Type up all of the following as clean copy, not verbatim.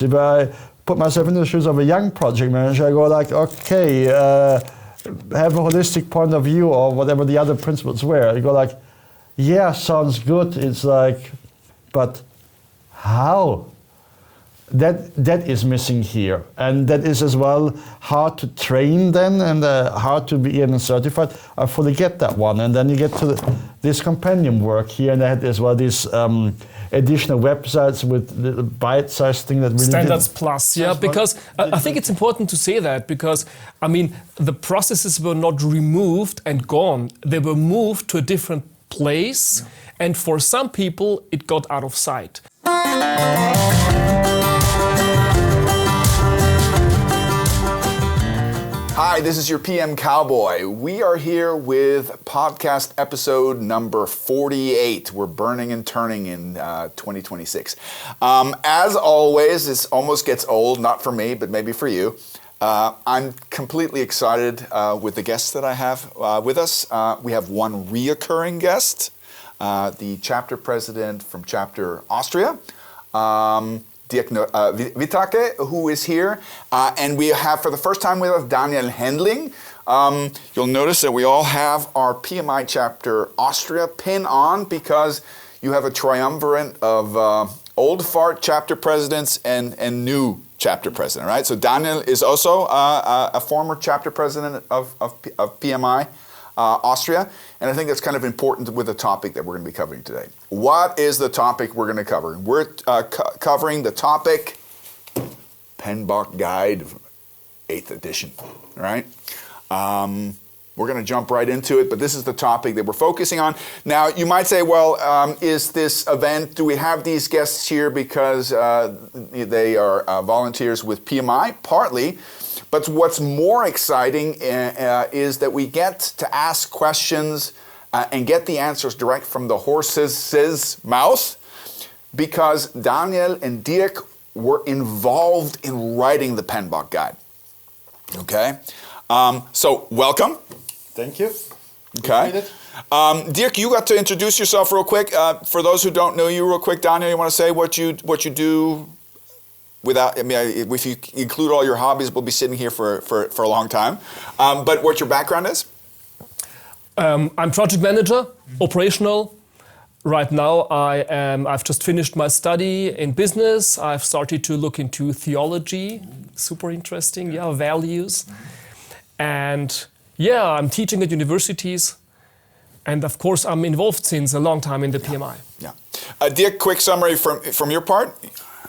If I put myself in the shoes of a young project manager, I go like, okay, have a holistic point of view or whatever the other principles were. You go like, yeah, sounds good. It's like, but how? That is missing here, and that is as well how to train then and how to be even certified. I fully get that one, and then you get to this compendium work here, and that as well these additional websites with the bite-sized thing that really Standards Plus, yeah, because I think it's important to say that because I mean the processes were not removed and gone; they were moved to a different place, and for some people it got out of sight. Hi, this is your PM Cowboy. We are here with podcast episode number 48. We're burning and turning in 2026. As always, this almost gets old, not for me, but maybe for you. I'm completely excited with the guests that I have with us. We have one reoccurring guest, the chapter president from chapter Austria. Dirk Withake, who is here, and we have for the first time with us Daniel Hendling. You'll notice that we all have our PMI chapter Austria pin on because you have a triumvirate of old fart chapter presidents and new chapter president, right? So Daniel is also a former chapter president of PMI Austria, and I think that's kind of important with the topic that we're going to be covering today. What is the topic we're going to cover? We're covering the topic PMBOK Guide, 8th edition, right? We're going to jump right into it, but this is the topic that we're focusing on. Now, you might say, well, is this event, do we have these guests here because they are volunteers with PMI? Partly. But what's more exciting is that we get to ask questions and get the answers direct from the horse's mouth because Daniel and Dirk were involved in writing the PMBOK Guide. Okay? So, welcome. Thank you. Okay. Dirk, you got to introduce yourself real quick. For those who don't know you real quick, Daniel, you want to say what you do? Without, I mean, if you include all your hobbies, we'll be sitting here for a long time. But what your background is? I'm project manager, operational. Right now, I've just finished my study in business. I've started to look into theology, super interesting, values. And I'm teaching at universities. And of course, I'm involved since a long time in the PMI. Yeah. Dirk, quick summary from your part.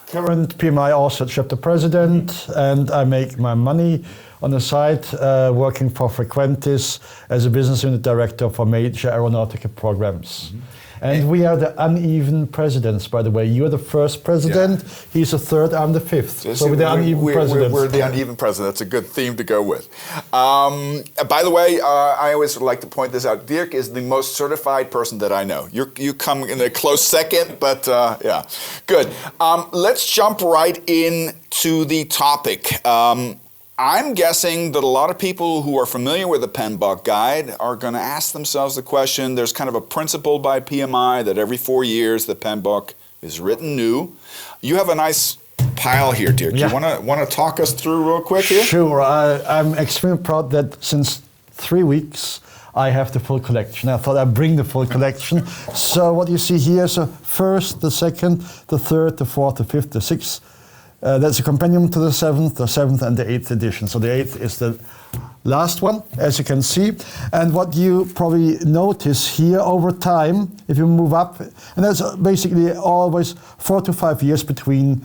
Current PMI also chapter president, and I make my money on the side working for Frequentis as a business unit director for major aeronautical programs. Mm-hmm. And we are the uneven presidents, by the way. You're the first president, he's the third, I'm the fifth. So we're the uneven presidents. We're the uneven president. That's a good theme to go with. By the way, I always like to point this out. Dirk is the most certified person that I know. You come in a close second, but good. Let's jump right into the topic. I'm guessing that a lot of people who are familiar with the PMBOK Guide are going to ask themselves the question, there's kind of a principle by PMI that every 4 years the PMBOK is written new. You have a nice pile here, Dirk. Yeah. You want to talk us through real quick here? Sure. I'm extremely proud that since 3 weeks I have the full collection. I thought I'd bring the full collection. So what you see here, so first, the second, the third, the fourth, the fifth, the sixth. That's a compendium to the seventh and the 8th edition. So the 8th is the last one, as you can see. And what you probably notice here over time, if you move up, and that's basically always 4 to 5 years between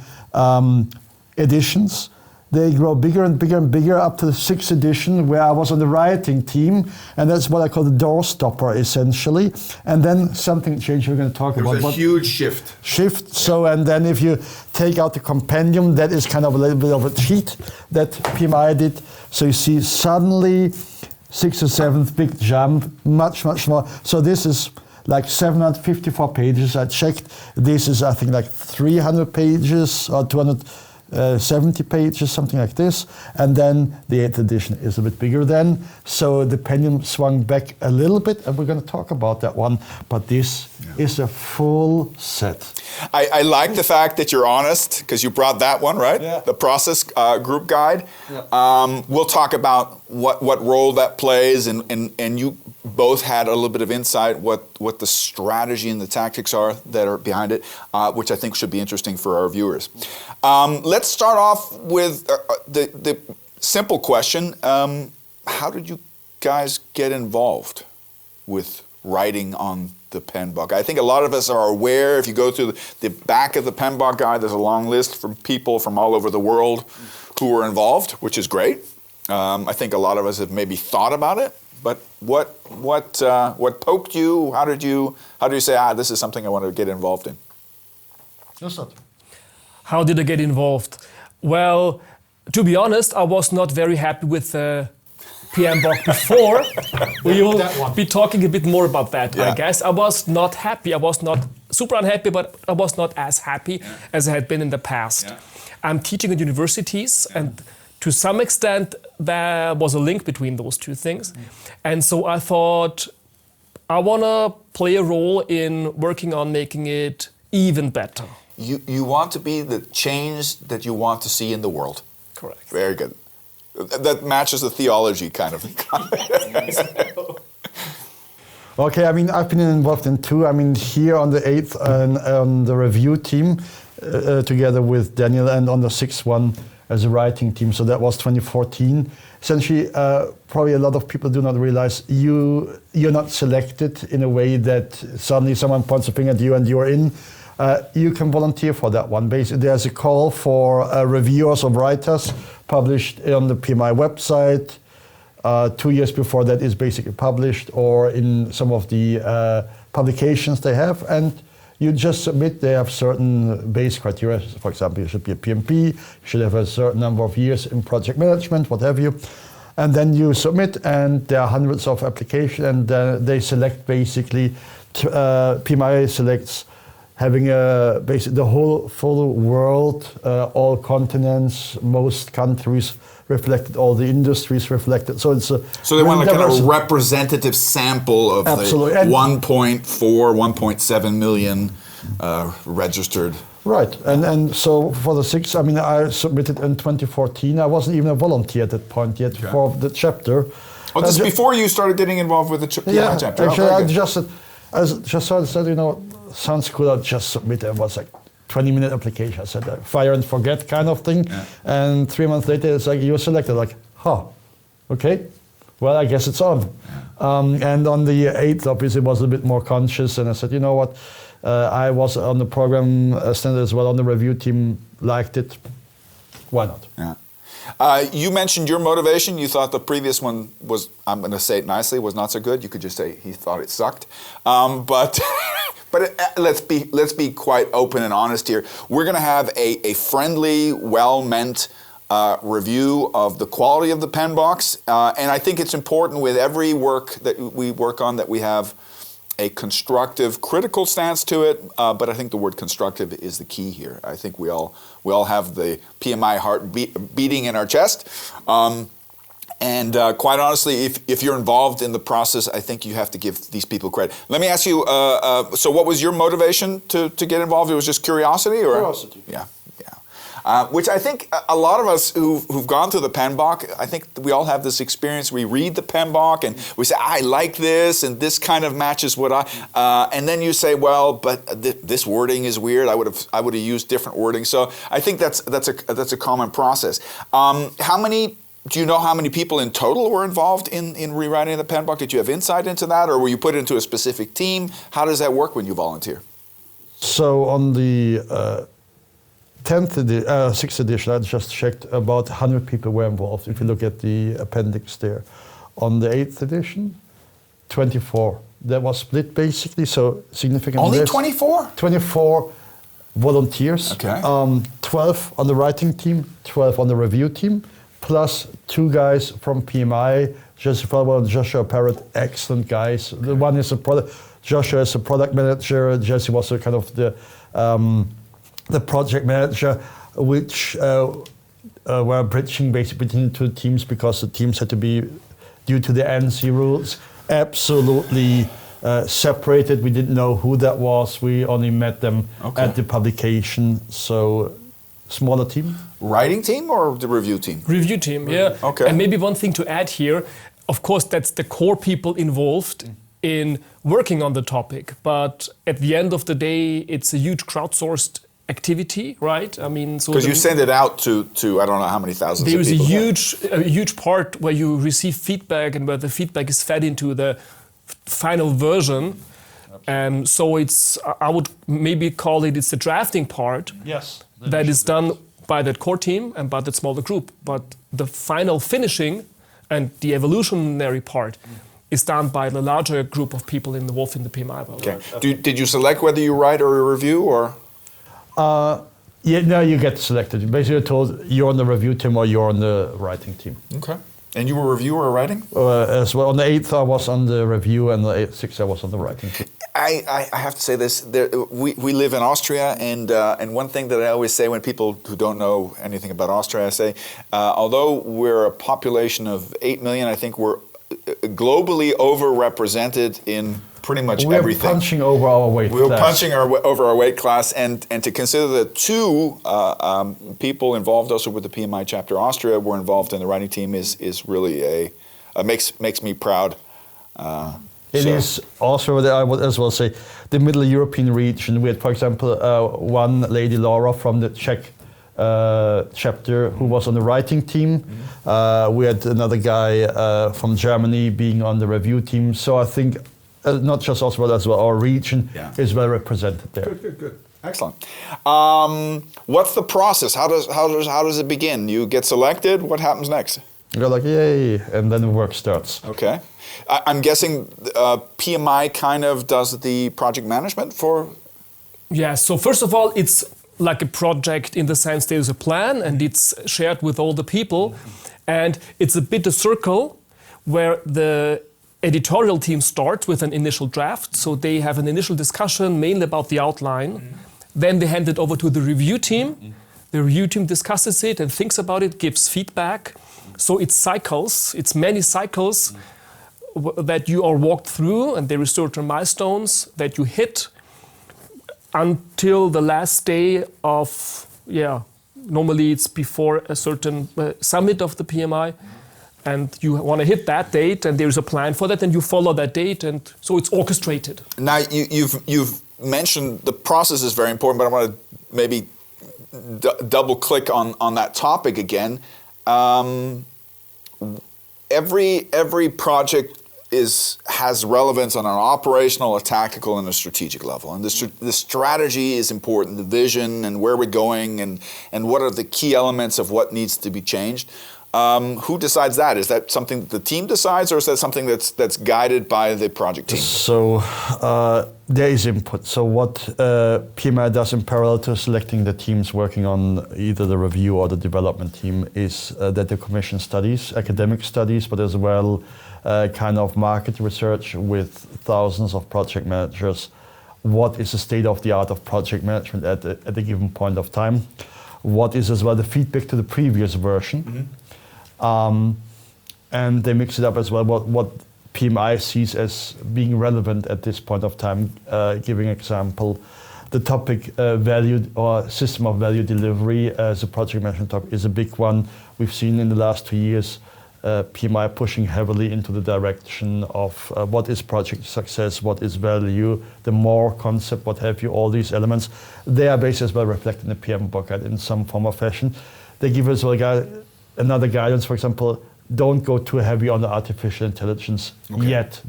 editions. They grow bigger and bigger and bigger up to the 6th edition, where I was on the writing team, and that's what I call the door stopper, essentially. And then something changed. We're going to talk about. There was a huge shift. Yeah. So, and then if you take out the compendium, that is kind of a little bit of a cheat that PMI did. So you see suddenly 6th or 7th, big jump, much more. So this is like 754 pages. I checked. This is, I think, like 300 pages or 200. 70 pages, something like this. And then the 8th edition is a bit bigger then. So the pendulum swung back a little bit, and we're going to talk about that one. But this is a full set. I like the fact that you're honest, because you brought that one, right? Yeah. The process group guide. Yeah. We'll talk about what role that plays, and you both had a little bit of insight what the strategy and the tactics are that are behind it, which I think should be interesting for our viewers. Let's start off with the simple question. How did you guys get involved with writing on the PMBOK? I think a lot of us are aware, if you go to the back of the PMBOK guide, there's a long list from people from all over the world who were involved, which is great. I think a lot of us have maybe thought about it, but what poked you? How do you say, this is something I want to get involved in? Just that. How did I get involved? Well, to be honest, I was not very happy with PMBOK before. We will be talking a bit more about that, I guess. I was not happy. I was not super unhappy, but I was not as happy as I had been in the past. Yeah. I'm teaching at universities, and to some extent, there was a link between those two things. And so I thought, I want to play a role in working on making it even better. You want to be the change that you want to see in the world. Correct. Very good. That matches the theology kind of. Okay, I mean, I've been involved in two. I mean, here on the 8th and on the review team, together with Daniel, and on the 6th one as a writing team. So that was 2014. Essentially, probably a lot of people do not realize you're not selected in a way that suddenly someone points a finger at you and you're in. You can volunteer for that one. Basically, there's a call for reviewers or writers published on the PMI website. 2 years before that is basically published, or in some of the publications they have, and you just submit. They have certain base criteria. For example, you should be a PMP, you should have a certain number of years in project management, what have you. And then you submit, and there are hundreds of applications, and they select basically, PMI selects having basically the whole full world, all continents, most countries reflected, all the industries reflected. So it's so they want like kind of a representative sample of Absolutely. the 1.4, 1.7 million registered. Right, and so for the 6, I mean, I submitted in 2014. I wasn't even a volunteer at that point yet for the chapter. Oh, this is before you started getting involved with the chapter? Actually, I just said, you know, sounds cool, I'll just submit it. It was like 20-minute application. I said, fire and forget kind of thing. Yeah. And 3 months later, it's like, you're selected. Like, okay, well, I guess it's on. Yeah. And on the 8th, obviously, was a bit more conscious. And I said, you know what, I was on the program standard as well, on the review team, liked it. Why not? Yeah. You mentioned your motivation. You thought the previous one was, I'm going to say it nicely, was not so good. You could just say he thought it sucked. But let's be quite open and honest here. We're going to have a friendly, well-meant review of the quality of the PMBOK. And I think it's important with every work that we work on that we have a constructive, critical stance to it, but I think the word constructive is the key here. I think we all have the PMI heart beating in our chest, and quite honestly, if you're involved in the process, I think you have to give these people credit. Let me ask you. So, what was your motivation to get involved? It was just curiosity, or curiosity? Yeah. Which I think a lot of us who've gone through the PMBOK, I think we all have this experience. We read the PMBOK and we say, I like this, and this kind of matches what and then you say, well, but this wording is weird. I would have used different wording. So I think that's a common process. Do you know how many people in total were involved in rewriting the PMBOK? Did you have insight into that, or were you put into a specific team? How does that work when you volunteer? So on the 6th edition, I just checked, about 100 people were involved, if you look at the appendix there. On the 8th edition, 24. That was split basically, so significantly Only less. 24? 24 volunteers. Okay. 12 on the writing team, 12 on the review team, plus 2 guys from PMI, Jesse Felwell and Joshua Parrott, excellent guys. The one is Joshua is a product manager, Jesse was a kind of the project manager. which were bridging basically between two teams because the teams had to be, due to the NC rules, absolutely separated. We didn't know who that was. We only met them at the publication. So, smaller team. Writing team or the review team? Review team, yeah. Okay. And maybe one thing to add here, of course, that's the core people involved in working on the topic. But at the end of the day, it's a huge crowdsourced activity, right? I mean, so because you send it out to I don't know how many thousands of people. There is a huge part where you receive feedback and where the feedback is fed into the final version. So it's, I would maybe call it's the drafting part. Yes. That is done by that core team and by that smaller group. But the final finishing and the evolutionary part is done by the larger group of people involved in the PMI. Okay. Did you select whether you write or review or? Yeah, no, you get selected. Basically, you're told you're on the review team or you're on the writing team. Okay. And you were review or writing? As well, on the 8th I was on the review, and the 6th I was on the writing team. I have to say this. We live in Austria, and one thing that I always say when people who don't know anything about Austria, I say, although we're a population of 8 million, I think we're globally overrepresented in pretty much everything. We're punching over our weight class. We're punching over our weight class, and to consider that two people involved also with the PMI chapter Austria were involved in the writing team is really makes me proud. It is also, I would as well say, the Middle European region. We had, for example, one lady, Laura, from the Czech chapter who was on the writing team. We had another guy from Germany being on the review team. So I think not just us, but as well our region is well represented there. Good. Excellent. What's the process? How does it begin? You get selected. What happens next? You're like, yay, and then the work starts. Okay. I'm guessing PMI kind of does the project management for... Yeah, so first of all, it's like a project in the sense there's a plan and it's shared with all the people. And it's a bit a circle where the editorial team starts with an initial draft. So they have an initial discussion mainly about the outline. Then they hand it over to the review team. The review team discusses it and thinks about it, gives feedback. So it's cycles, it's many cycles that you are walked through, and there are certain milestones that you hit until the last day of, normally it's before a certain summit of the PMI, and you want to hit that date, and there's a plan for that, and you follow that date, and so it's orchestrated. Now, you've mentioned the process is very important, but I want to maybe double click on that topic again. Every project has relevance on an operational, a tactical, and a strategic level. And the strategy is important, the vision and where we're going and what are the key elements of what needs to be changed. Who decides that? Is that something that the team decides, or is that something that's guided by the project team? So there is input. So what PMI does in parallel to selecting the teams working on either the review or the development team is that they commission studies, academic studies, but as well kind of market research with thousands of project managers. What is the state of the art of project management at a given point of time? What is as well the feedback to the previous version? And they mix it up as well, what PMI sees as being relevant at this point of time. Giving example, the topic value or system of value delivery as a project management topic is a big one. We've seen in the last 2 years PMI pushing heavily into the direction of what is project success, what is value, the M.O.R.E concept, what have you, all these elements. They are basically as well reflected in the PMBOK in some form or fashion. They give us another guidance, for example, don't go too heavy on the artificial intelligence yet.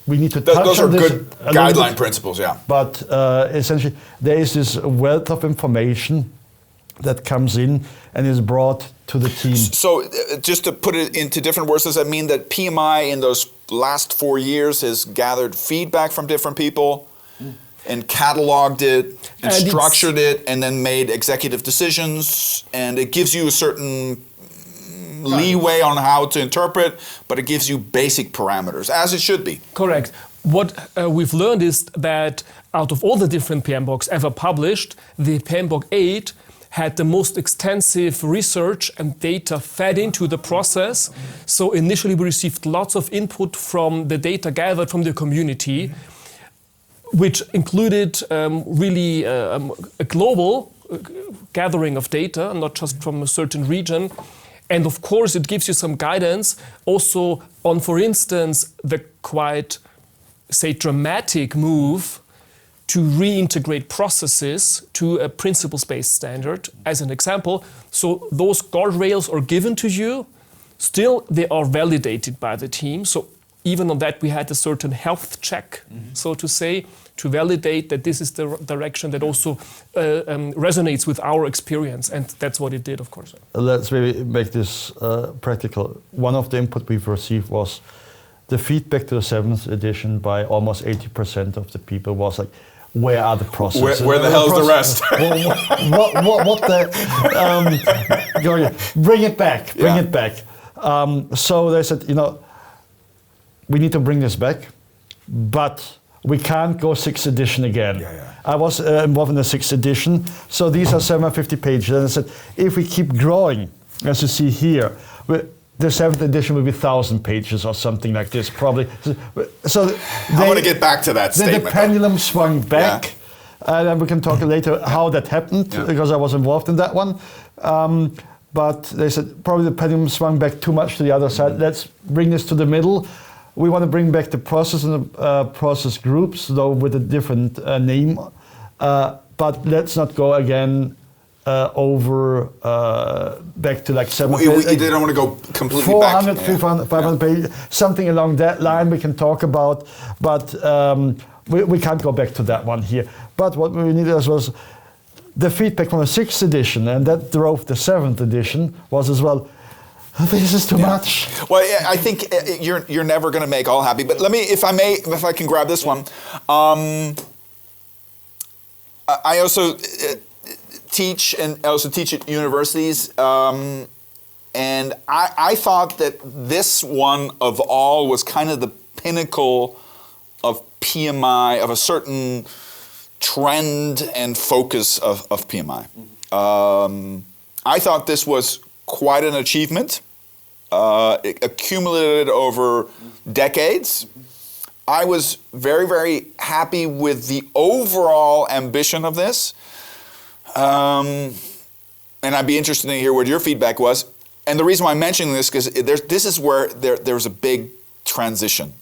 We need to touch those on are this good guideline principles, yeah. But essentially, there is this wealth of information that comes in and is brought to the team. So just to put it into different words, does that mean that PMI in those last 4 years has gathered feedback from different people and cataloged it and structured it and then made executive decisions, and it gives you a certain leeway on how to interpret, but it gives you basic parameters, as it should be. Correct. What we've learned is that out of all the different PMBOKs ever published, the PMBOK 8 had the most extensive research and data fed into the process. So initially we received lots of input from the data gathered from the community, which included really a global gathering of data, not just from a certain region. And of course, it gives you some guidance also on, for instance, the quite, say, dramatic move to reintegrate processes to a principles-based standard, as an example. So those guardrails are given to you. Still, they are validated by the team. So even on that, we had a certain health check, so to say, to validate that this is the direction that also resonates with our experience. And that's what it did, of course. Let's maybe make this practical. One of the input we've received was the feedback to the 7th edition by almost 80% of the people was like, where are the processes? Where the hell's the rest? what the... bring it back, bring it back. So they said, we need to bring this back, but we can't go 6th edition again. I was involved in the 6th edition, so these are 750 pages. And I said, if we keep growing, as you see here, the 7th edition will be 1,000 pages or something like this, probably. So I want to get back to that statement. The pendulum swung back, and then we can talk later how that happened, because I was involved in that one. But they said probably the pendulum swung back too much to the other side. Let's bring this to the middle. We want to bring back the process and the process groups, though with a different name. But let's not go again over back to like 700. They don't want to go completely 400, back. 400, 500 pages, something along that line we can talk about. But we can't go back to that one here. But what we needed was the feedback from the 6th edition, and that drove the 7th edition, was as well, this is too much. Well, I think you're never going to make all happy. But let me, if I can grab this one. I also teach at universities, and I thought that this one of all was kind of the pinnacle of PMI, of a certain trend and focus of PMI. I thought this was quite an achievement, accumulated over decades. I was very, very happy with the overall ambition of this. And I'd be interested to hear what your feedback was. And the reason why I'm mentioning this is because this is where there's a big transition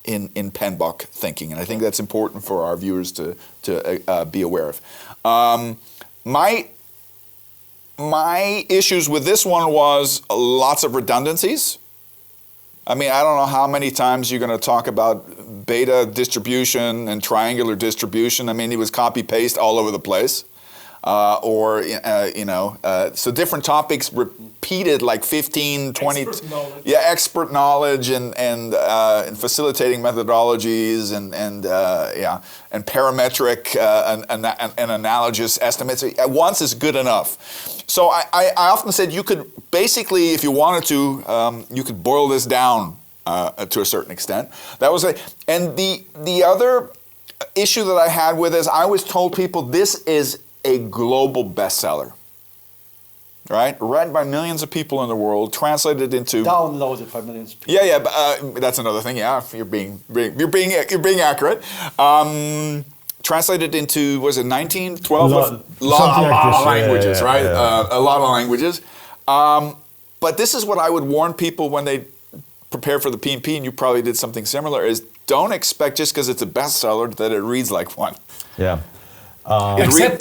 in PMBOK thinking, and I think that's important for our viewers to be aware of. My issues with this one was lots of redundancies. I mean, I don't know how many times you're going to talk about beta distribution and triangular distribution. I mean, it was copy-paste all over the place. So different topics repeated like 15, 20. Expert knowledge. Yeah, expert knowledge and facilitating methodologies and parametric and analogous estimates. At once is good enough. So I often said you could basically, if you wanted to, you could boil this down to a certain extent. That was and the other issue that I had with this, I always told people this is a global bestseller, right? Read by millions of people in the world, translated into downloaded by millions of people. Yeah, but that's another thing. Yeah, you're being accurate. Translated into, was it 19, 12? A lot of languages, right? A lot of languages. But this is what I would warn people when they prepare for the PMP, and you probably did something similar, is don't expect just because it's a bestseller that it reads like one. Yeah.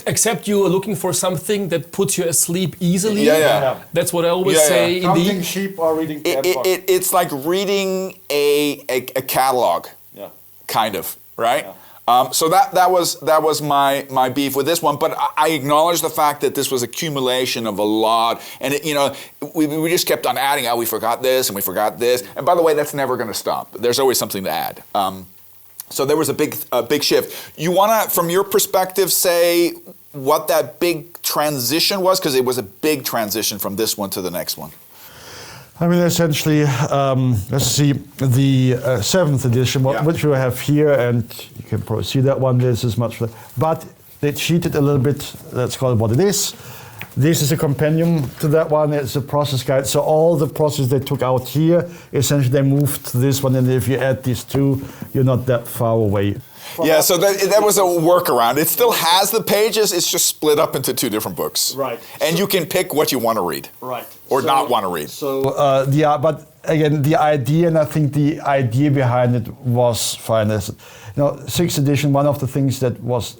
Except you are looking for something that puts you asleep easily. Yeah. That's what I always say. Counting sheep or reading it's like reading a catalog, kind of, right? Yeah. So that was my beef with this one. But I acknowledge the fact that this was accumulation of a lot, and we just kept on adding. We forgot this and we forgot this. And by the way, that's never going to stop. There's always something to add. So there was a big shift. You want to, from your perspective, say what that big transition was? Because it was a big transition from this one to the next one. I mean, essentially, let's see, the 7th edition, which we have here, and you can probably see that one, this is much, but they cheated a little bit, let's call it what it is. this is a compendium to that one. It's a process guide. So all the processes they took out here, essentially they moved to this one. And if you add these two, you're not that far away. Yeah, so that was a workaround. It still has the pages, it's just split up into two different books. Right. And you can pick what you want to read. Right. Or not want to read. So, but again, the idea, and I think the idea behind it was fine. Sixth edition, one of the things that was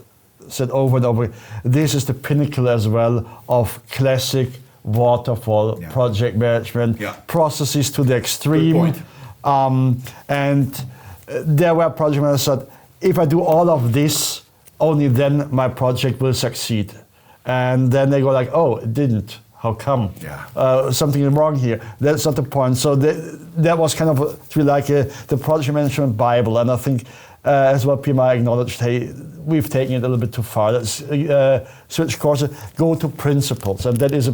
said over and over, this is the pinnacle as well of classic waterfall project management, processes to the extreme. Good point. And there were project managers that said, if I do all of this, only then my project will succeed. And then they go like, oh, it didn't. How come? Something is wrong here. That's not the point. So that was kind of the project management Bible. And I think as well PMI acknowledged, hey, we've taken it a little bit too far. Let's switch courses, go to principles. And that is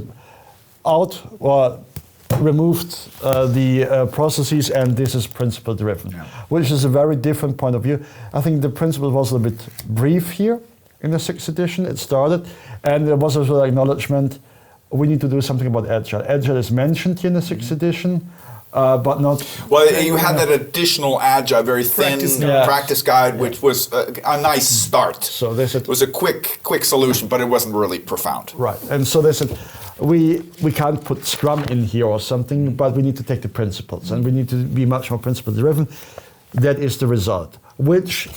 removed the processes, and this is principle driven, which is a very different point of view. I think the principle was a bit brief here in the 6th edition. It started, and there was also acknowledgement we need to do something about Agile. Agile is mentioned here in the 6th edition, but not... Well, you had that additional Agile, very thin practice guide, which was a nice start. So they said, it was a quick solution, but it wasn't really profound. Right, and so they said, we can't put Scrum in here or something, but we need to take the principles, and we need to be much more principle-driven. That is the result, which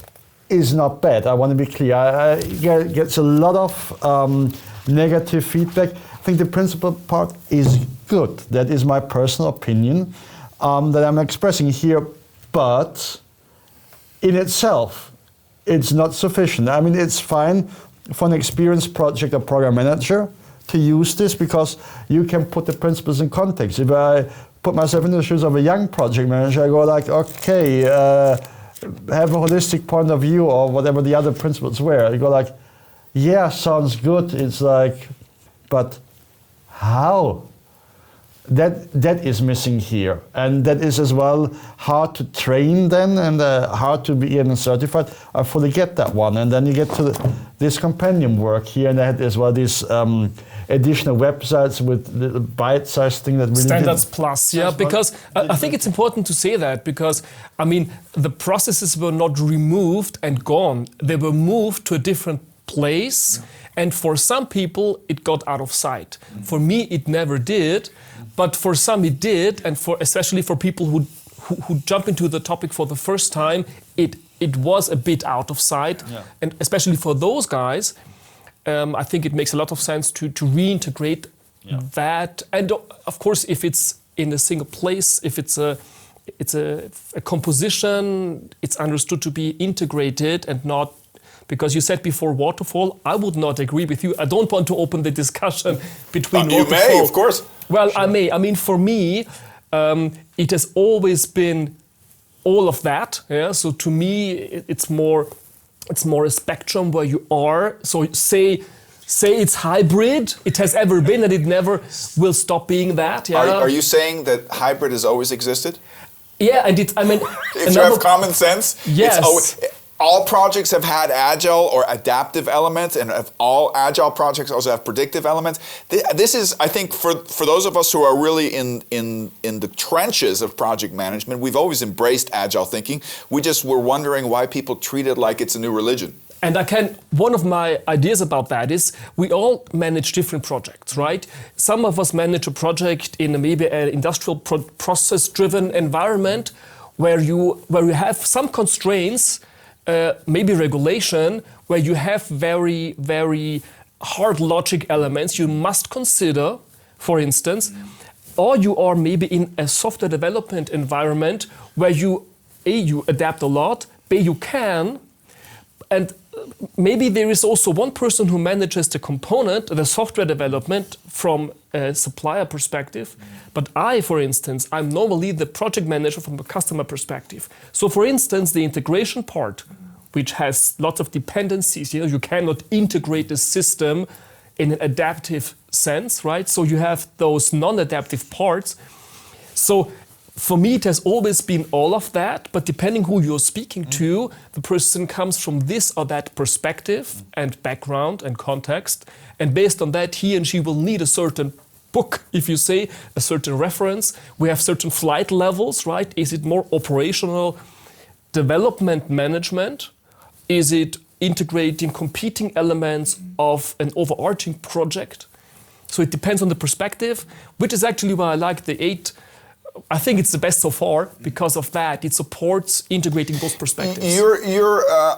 is not bad. I want to be clear. Gets a lot of negative feedback. I think the principle part is good. That is my personal opinion that I'm expressing here, but in itself, it's not sufficient. I mean, it's fine for an experienced project or program manager to use this because you can put the principles in context. If I put myself in the shoes of a young project manager, I go like, okay, have a holistic point of view or whatever the other principles were. You go like, yeah, sounds good. It's like, but how? That is missing here, and that is as well hard to train then, and hard to be even certified. I fully get that one, and then you get to this compendium work here, and I had as well these additional websites with the bite-sized thing that really Standards Plus, because I think it's important to say that, because I mean the processes were not removed and gone; they were moved to a different place. And for some people, it got out of sight. For me, it never did, but for some it did, and especially for people who jump into the topic for the first time, it was a bit out of sight. And especially for those guys, I think it makes a lot of sense to reintegrate that. And of course, if it's in a single place, if it's a composition, it's understood to be integrated and not. Because you said before waterfall, I would not agree with you. I don't want to open the discussion between waterfall. You may, of course. Well, sure. I may. I mean, for me, it has always been all of that. Yeah. So to me, it's more a spectrum where you are. So say it's hybrid. It has ever been, and it never will stop being that. Yeah. Are you saying that hybrid has always existed? Yeah, and I mean, if you have common sense, yes. All projects have had agile or adaptive elements, and all agile projects also have predictive elements. This is, I think, for those of us who are really in the trenches of project management, we've always embraced agile thinking. We just were wondering why people treat it like it's a new religion. And one of my ideas about that is we all manage different projects, right? Some of us manage a project in maybe an industrial process-driven environment where you have some constraints. Maybe regulation, where you have very, very hard logic elements you must consider, for instance, or you are maybe in a software development environment where you adapt a lot, B, you can, and maybe there is also one person who manages the component, the software development from a supplier perspective, but for instance, I'm normally the project manager from a customer perspective. So for instance, the integration part, which has lots of dependencies, you cannot integrate the system in an adaptive sense, right? So you have those non-adaptive parts. So For me, it has always been all of that, but depending who you're speaking to, the person comes from this or that perspective and background and context, and based on that, he and she will need a certain book, if you say, a certain reference. We have certain flight levels, right? Is it more operational development management? Is it integrating competing elements of an overarching project? So it depends on the perspective, which is actually why I like the 8. I think it's the best so far because of that. It supports integrating both perspectives.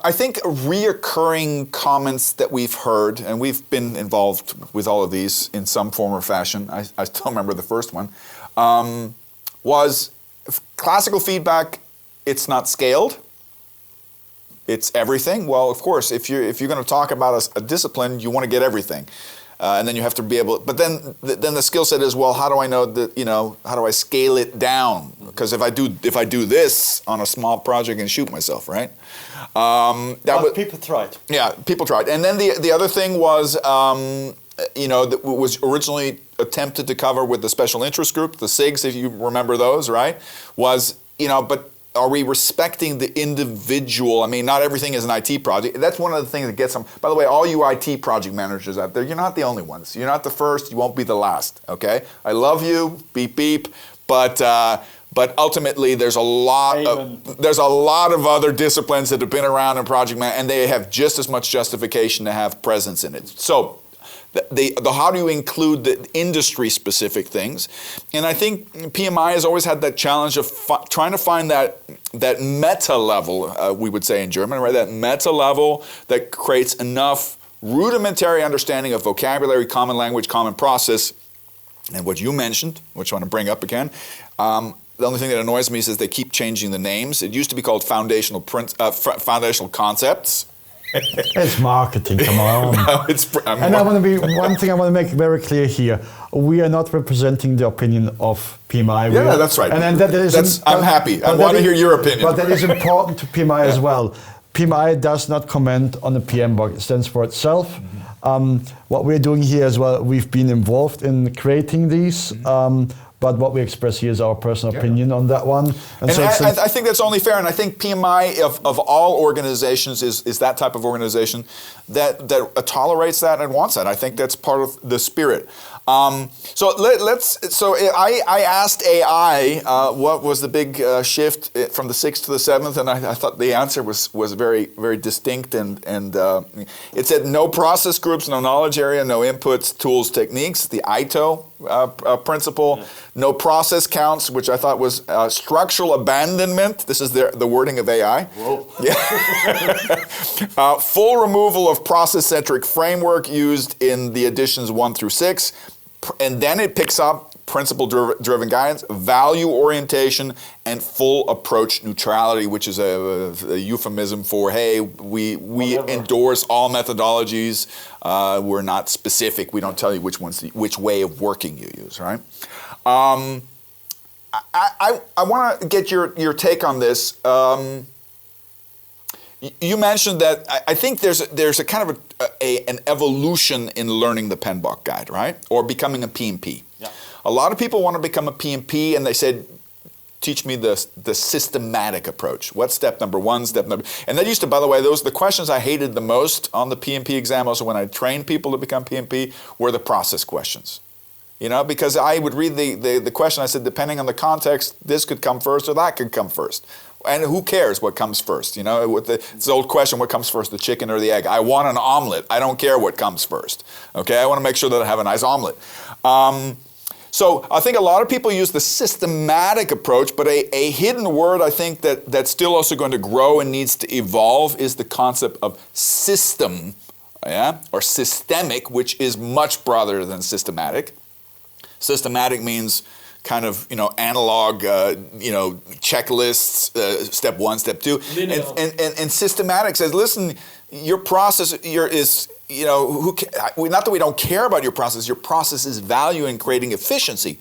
I think reoccurring comments that we've heard, and we've been involved with all of these in some form or fashion. I still remember the first one, was classical feedback. It's not scaled. It's everything. Well, of course, if you're going to talk about a discipline, you want to get everything. And then you have to be able, but then the skill set is, well, how do I know that, how do I scale it down? Because if I do this on a small project and shoot myself, right? People tried. Yeah, people tried. And then the other thing was, that was originally attempted to cover with the special interest group, the SIGs, if you remember those, right? Was, but are we respecting the individual? I mean, not everything is an IT project. That's one of the things that gets them. By the way, all you IT project managers out there, you're not the only ones. You're not the first. You won't be the last. Okay? I love you. Beep beep. But ultimately, there's a lot of other disciplines that have been around in project management, and they have just as much justification to have presence in it. So, the how do you include the industry-specific things? And I think PMI has always had that challenge of trying to find that meta level, we would say in German, right? That meta level that creates enough rudimentary understanding of vocabulary, common language, common process, and what you mentioned, which I want to bring up again. The only thing that annoys me is that they keep changing the names. It used to be called foundational concepts. It's marketing, come on. No, one thing I want to make very clear here. We are not representing the opinion of PMI. Yeah, that's right. And I'm happy. I want to hear your opinion. But that is important to PMI as well. PMI does not comment on the PMBOK. It stands for itself. What we're doing here as well, we've been involved in creating these. But what we express here is our personal opinion on that one. And so I think that's only fair. And I think PMI of all organizations is that type of organization that tolerates that and wants that. I think that's part of the spirit. So I asked AI what was the big shift from the 6th to the 7th, and I thought the answer was very, very distinct, and it said no process groups, no knowledge area, no inputs, tools, techniques, the ITO principle, no process counts, which I thought was structural abandonment. This is the wording of AI. Whoa. Yeah. Full removal of process-centric framework used in the editions 1 through 6. And then it picks up principle-driven guidance, value orientation, and full approach neutrality, which is a euphemism for, hey, we endorse all methodologies. We're not specific. We don't tell you which way of working you use, right? I want to get your take on this. You mentioned that I think there's a kind of an evolution in learning the PMBOK guide, right? Or becoming a PMP. Yeah. A lot of people want to become a PMP, and they said, teach me the systematic approach. What's step number 1, step number... And that used to, by the way, those are the questions I hated the most on the PMP exam. Also, when I trained people to become PMP, were the process questions. Because I would read the question, I said, depending on the context, this could come first or that could come first. And who cares what comes first? It's the old question, what comes first, the chicken or the egg? I want an omelet. I don't care what comes first. Okay, I want to make sure that I have a nice omelet. So I think a lot of people use the systematic approach, but a hidden word I think that's still also going to grow and needs to evolve is the concept of system, or systemic, which is much broader than systematic. Systematic means kind of, analog, checklists, step 1, step 2. And systematic says, listen, your process is, not that we don't care about your process is value in creating efficiency,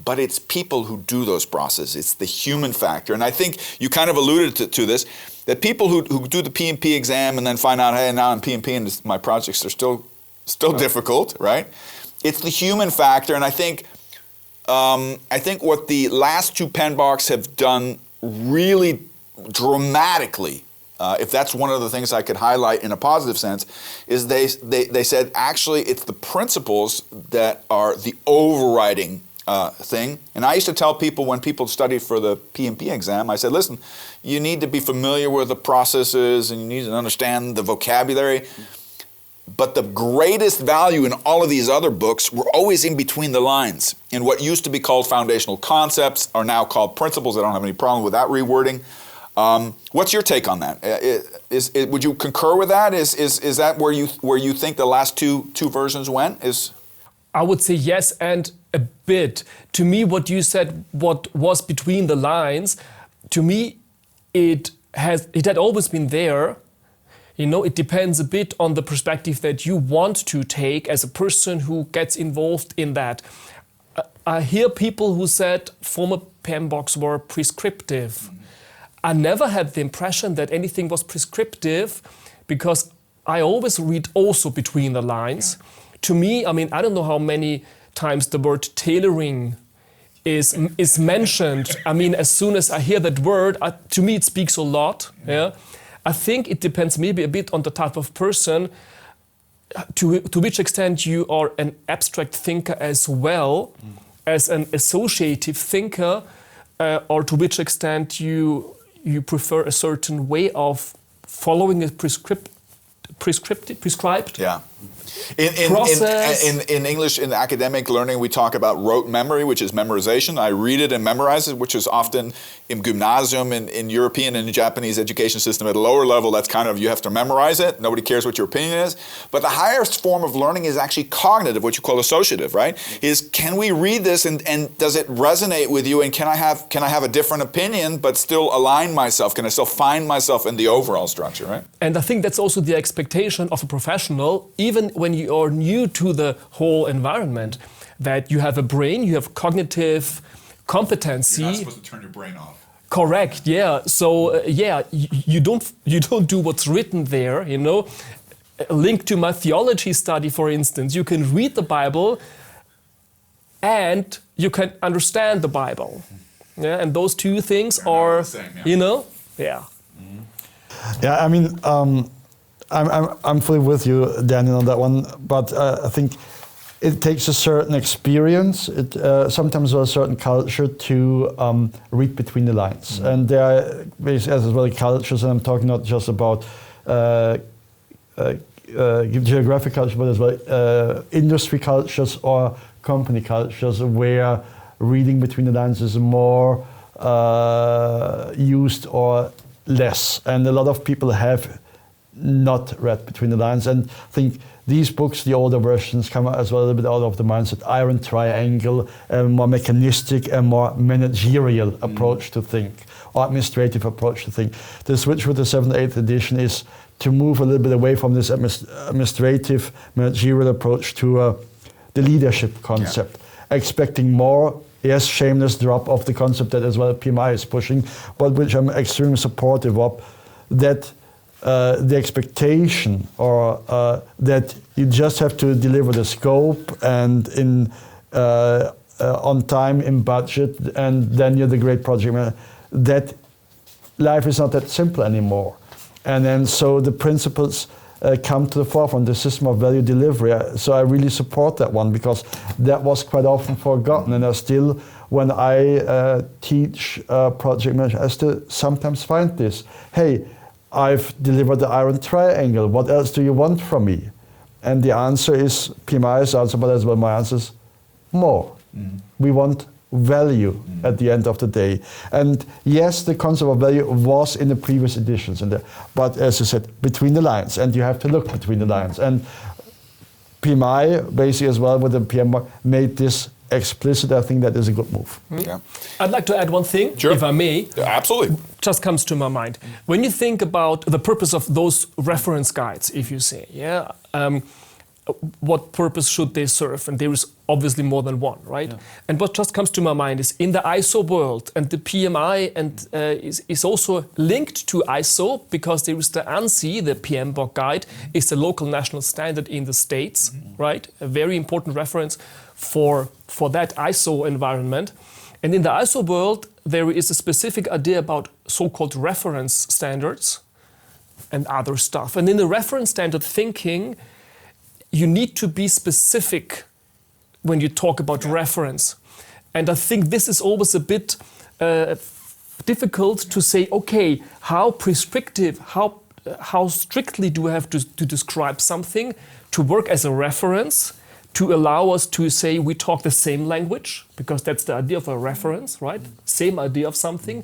but it's people who do those processes. It's the human factor. And I think you kind of alluded to this, that people who do the PMP exam and then find out, hey, now I'm PMP and my projects are still difficult, right? It's the human factor, and I think I think what the last two PMBOKs have done really dramatically, if that's one of the things I could highlight in a positive sense, is they said actually it's the principles that are the overriding thing. And I used to tell people when people studied for the PMP exam, I said, listen, you need to be familiar with the processes and you need to understand the vocabulary. But the greatest value in all of these other books were always in between the lines. And what used to be called foundational concepts are now called principles. I don't have any problem with that rewording. What's your take on that? Would you concur with that? Is that where you think the last two versions went? I would say yes, and a bit. To me, what you said, what was between the lines, to me, it had always been there. You know, it depends a bit on the perspective that you want to take as a person who gets involved in that. I hear people who said former PMBOKs were prescriptive. I never had the impression that anything was prescriptive because I always read also between the lines. To me, I mean, I don't know how many times the word tailoring is mentioned. I mean, as soon as I hear that word, to me it speaks a lot. Yeah. I think it depends maybe a bit on the type of person, to which extent you are an abstract thinker as well as an associative thinker, or to which extent you prefer a certain way of following a prescribed. Yeah. In English, in academic learning, we talk about rote memory, which is memorization. I read it and memorize it, which is often in gymnasium, in European and Japanese education system at a lower level, that's kind of, you have to memorize it. Nobody cares what your opinion is. But the highest form of learning is actually cognitive, what you call associative, right? Is can we read this and does it resonate with you? And can I have a different opinion but still align myself? Can I still find myself in the overall structure, right? And I think that's also the expectation of a professional, even when you are new to the whole environment, that you have a brain, you have cognitive competency. You're not supposed to turn your brain off. Correct, yeah. So you don't do what's written there, you know. A link to my theology study, for instance, you can read the Bible and you can understand the Bible. Yeah, and those two things are, you know, yeah. Yeah, I mean, I'm fully with you, Daniel, on that one. But I think it takes a certain experience, sometimes a certain culture to read between the lines. And there are as well cultures, and I'm talking not just about geographic culture, but as well industry cultures or company cultures where reading between the lines is more used or less. And a lot of people have not read between the lines, and I think these books, the older versions, come as well a little bit out of the mindset iron triangle, a more mechanistic and more managerial approach to think, or administrative approach to think. The switch with the 7th, 8th edition is to move a little bit away from this administrative managerial approach to the leadership concept, expecting more. Yes, shameless drop of the concept that as well PMI is pushing, but which I'm extremely supportive of, that the expectation or that you just have to deliver the scope and on time, in budget, and then you're the great project manager. That life is not that simple anymore. And then so the principles come to the forefront, the system of value delivery. So I really support that one because that was quite often forgotten. And I still, when I teach project management, I still sometimes find this. Hey, I've delivered the iron triangle. What else do you want from me? And the answer is PMI's answer, but as well my answer is more. We want value at the end of the day. And yes, the concept of value was in the previous editions, but as you said, between the lines, and you have to look between the lines. And PMI, basically as well with the PMBOK, made this explicit. I think that is a good move. Yeah. I'd like to add one thing, if I may. Yeah, absolutely. Just comes to my mind. When you think about the purpose of those reference guides, if you say, what purpose should they serve? And there is obviously more than one, right? Yeah. And what just comes to my mind is in the ISO world, and the PMI and is also linked to ISO because there is the ANSI, the PMBOK guide, is the local national standard in the States, right? A very important reference for that ISO environment. And in the ISO world, there is a specific idea about so-called reference standards and other stuff. And in the reference standard thinking, you need to be specific when you talk about reference. And I think this is always a bit difficult to say, okay, how prescriptive, how strictly do I have to describe something to work as a reference, to allow us to say we talk the same language, because that's the idea of a reference, right? Same idea of something.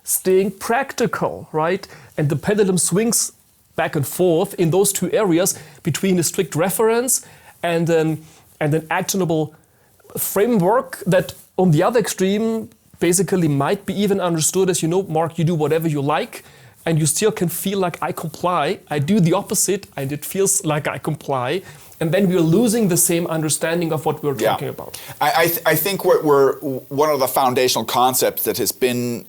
Staying practical, right? And the pendulum swings back and forth in those two areas between a strict reference and an actionable framework that on the other extreme basically might be even understood as, Mark, you do whatever you like and you still can feel like I comply. I do the opposite and it feels like I comply. And then we're losing the same understanding of what we're talking about. I think one of the foundational concepts that has been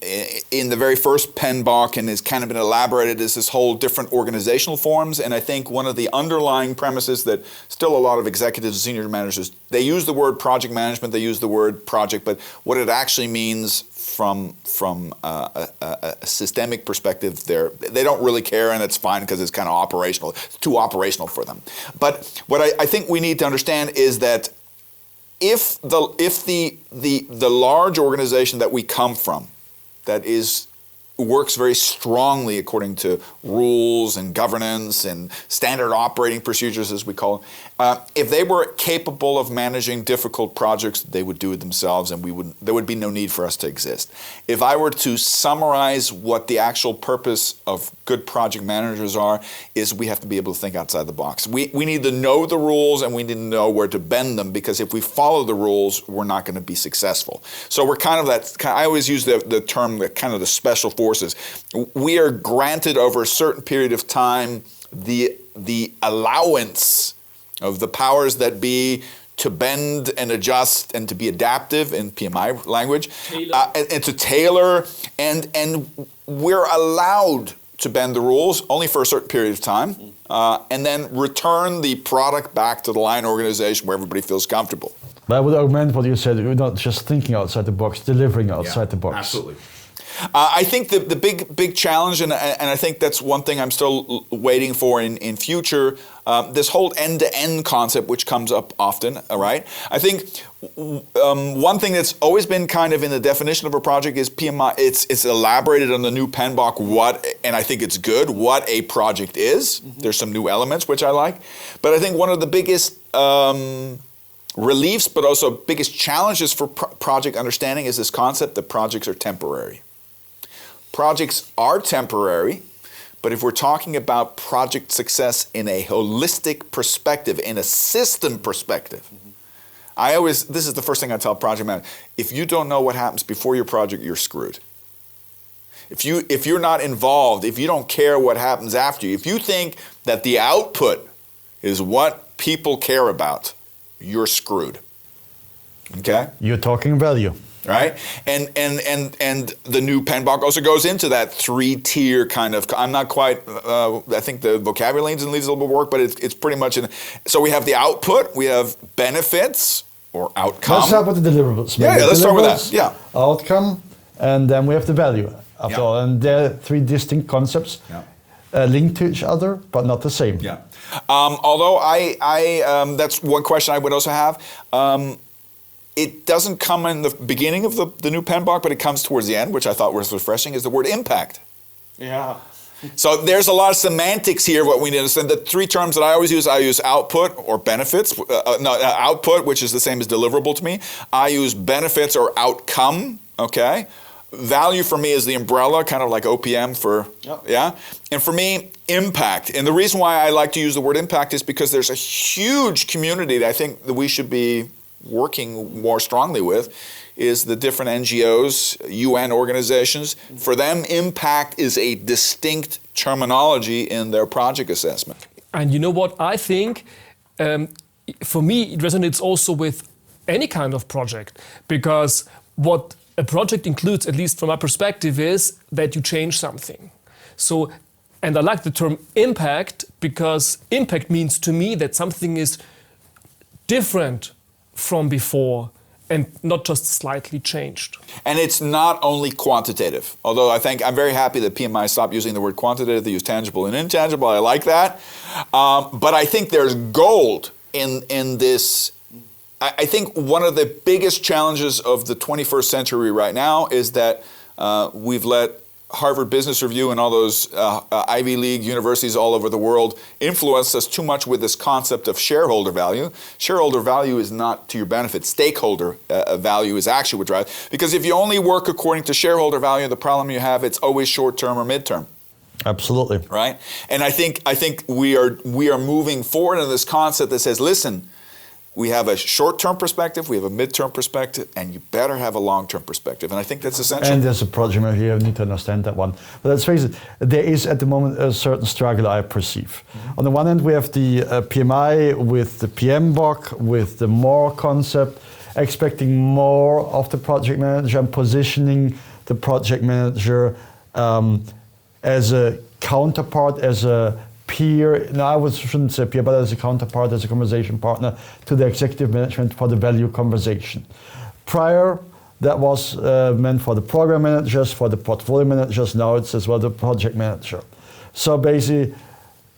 in the very first PMBOK and has kind of been elaborated is this whole different organizational forms. And I think one of the underlying premises that still a lot of executives and senior managers, they use the word project management, they use the word project, but what it actually means from a systemic perspective, they don't really care, and it's fine because it's kind of operational. It's too operational for them. But what I think we need to understand is that if the large organization that we come from, that works very strongly according to rules and governance and standard operating procedures, as we call them, if they were capable of managing difficult projects, they would do it themselves, and there would be no need for us to exist. If I were to summarize what the actual purpose of good project managers is we have to be able to think outside the box. We need to know the rules, and we need to know where to bend them, because if we follow the rules, we're not going to be successful. So we're kind of I always use the term kind of the special forces. We are granted over a certain period of time the allowance of the powers that be to bend and adjust and to be adaptive in PMI language, and to tailor, and we're allowed to bend the rules only for a certain period of time, and then return the product back to the line organization where everybody feels comfortable. But I would augment what you said. We're not just thinking outside the box, delivering outside the box. Absolutely. I think the big challenge, and I think that's one thing I'm still waiting for in future, this whole end-to-end concept, which comes up often, right? I think one thing that's always been kind of in the definition of a project is PMI. It's elaborated on the new PMBOK and I think it's good, what a project is. Mm-hmm. There's some new elements, which I like. But I think one of the biggest reliefs, but also biggest challenges for project understanding is this concept that projects are temporary. Projects are temporary, but if we're talking about project success in a holistic perspective, in a system perspective, this is the first thing I tell project managers: if you don't know what happens before your project, you're screwed. If you're not involved, if you don't care what happens after you, if you think that the output is what people care about, you're screwed. Okay? You're talking value. Right? And the new PMBOK also goes into that 3-tier kind of, I'm not quite, I think the vocabulary needs a little bit of work, but it's pretty much, so we have the output, we have benefits or outcome. Let's start with the deliverables. Yeah, let's start with that. Yeah. Outcome, and then we have the value after all. And they're 3 distinct concepts linked to each other, but not the same. Yeah. Although I that's one question I would also have. It doesn't come in the beginning of the new PMBOK, but it comes towards the end, which I thought was refreshing, is the word impact. Yeah. So there's a lot of semantics here. What we need to understand, the 3 terms that I use output or benefits. Output, which is the same as deliverable to me. I use benefits or outcome, okay? Value for me is the umbrella, kind of like OPM for, And for me, impact. And the reason why I like to use the word impact is because there's a huge community that I think that we should be working more strongly with, is the different NGOs, UN organizations. For them, impact is a distinct terminology in their project assessment. And you know what I think? for me, it resonates also with any kind of project, because what a project includes, at least from my perspective, is that you change something. So, and I like the term impact, because impact means to me that something is different from before and not just slightly changed. And it's not only quantitative, although I think I'm very happy that PMI stopped using the word quantitative, they use tangible and intangible. I like that. But I think there's gold in this. I think one of the biggest challenges of the 21st century right now is that we've let Harvard Business Review and all those Ivy League universities all over the world influence us too much with this concept of shareholder value. Shareholder value is not to your benefit. Stakeholder value is actually what drives. Because if you only work according to shareholder value, the problem you have, it's always short-term or mid-term. Absolutely. Right? And I think we are moving forward in this concept that says, listen, we have a short-term perspective, we have a mid-term perspective, and you better have a long-term perspective. And I think that's essential. And there's a project manager here, you need to understand that one. But let's face it, there is at the moment a certain struggle I perceive. Mm-hmm. On the one hand, we have the PMI with the PMBOK, with the M.O.R.E concept, expecting more of the project manager and positioning the project manager as a counterpart, as a peer, no, I shouldn't say peer, but as a counterpart, as a conversation partner to the executive management for the value conversation. Prior, that was meant for the program managers, for the portfolio managers. Now it's as well the project manager. So basically,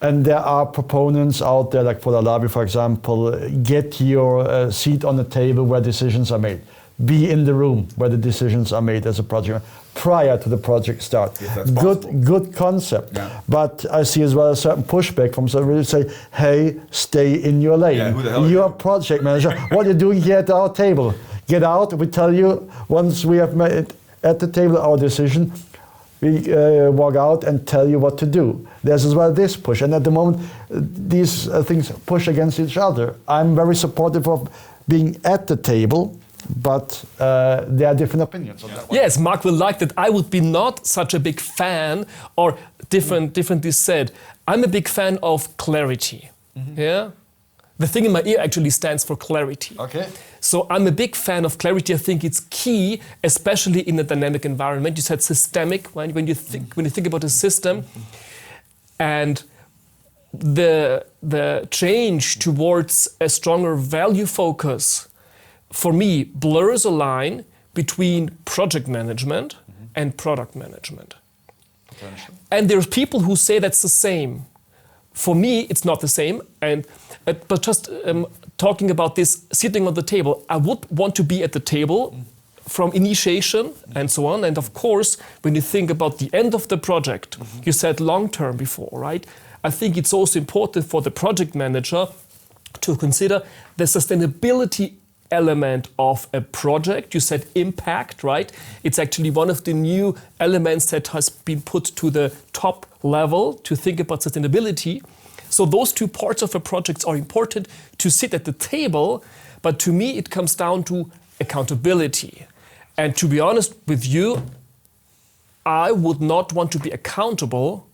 and there are proponents out there, like for the lobby, for example, get your seat on the table where decisions are made. Be in the room where the decisions are made as a project prior to the project start. Yes, good concept. Yeah. But I see as well a certain pushback from some really say, hey, stay in your lane. Yeah, who the hell You're a project manager. What are you doing here at our table? Get out, we tell you, once we have made at the table our decision, we walk out and tell you what to do. There's as well this push. And at the moment, these things push against each other. I'm very supportive of being at the table, but there are different opinions on that one. Yes, Mark will like that. I would be not such a big fan, or differently said, I'm a big fan of clarity. Mm-hmm. Yeah, the thing in my ear actually stands for clarity. Okay. So I'm a big fan of clarity. I think it's key, especially in a dynamic environment. You said systemic when you think about a system, and the change towards a stronger value focus, for me, blurs a line between project management and product management. And there's people who say that's the same. For me, it's not the same. And but just talking about this, sitting on the table, I would want to be at the table from initiation and so on. And of course, when you think about the end of the project, you said long-term before, right? I think it's also important for the project manager to consider the sustainability element of a project. You said impact, right? It's actually one of the new elements that has been put to the top level to think about sustainability. So those two parts of a project are important to sit at the table, but to me it comes down to accountability. And to be honest with you, I would not want to be accountable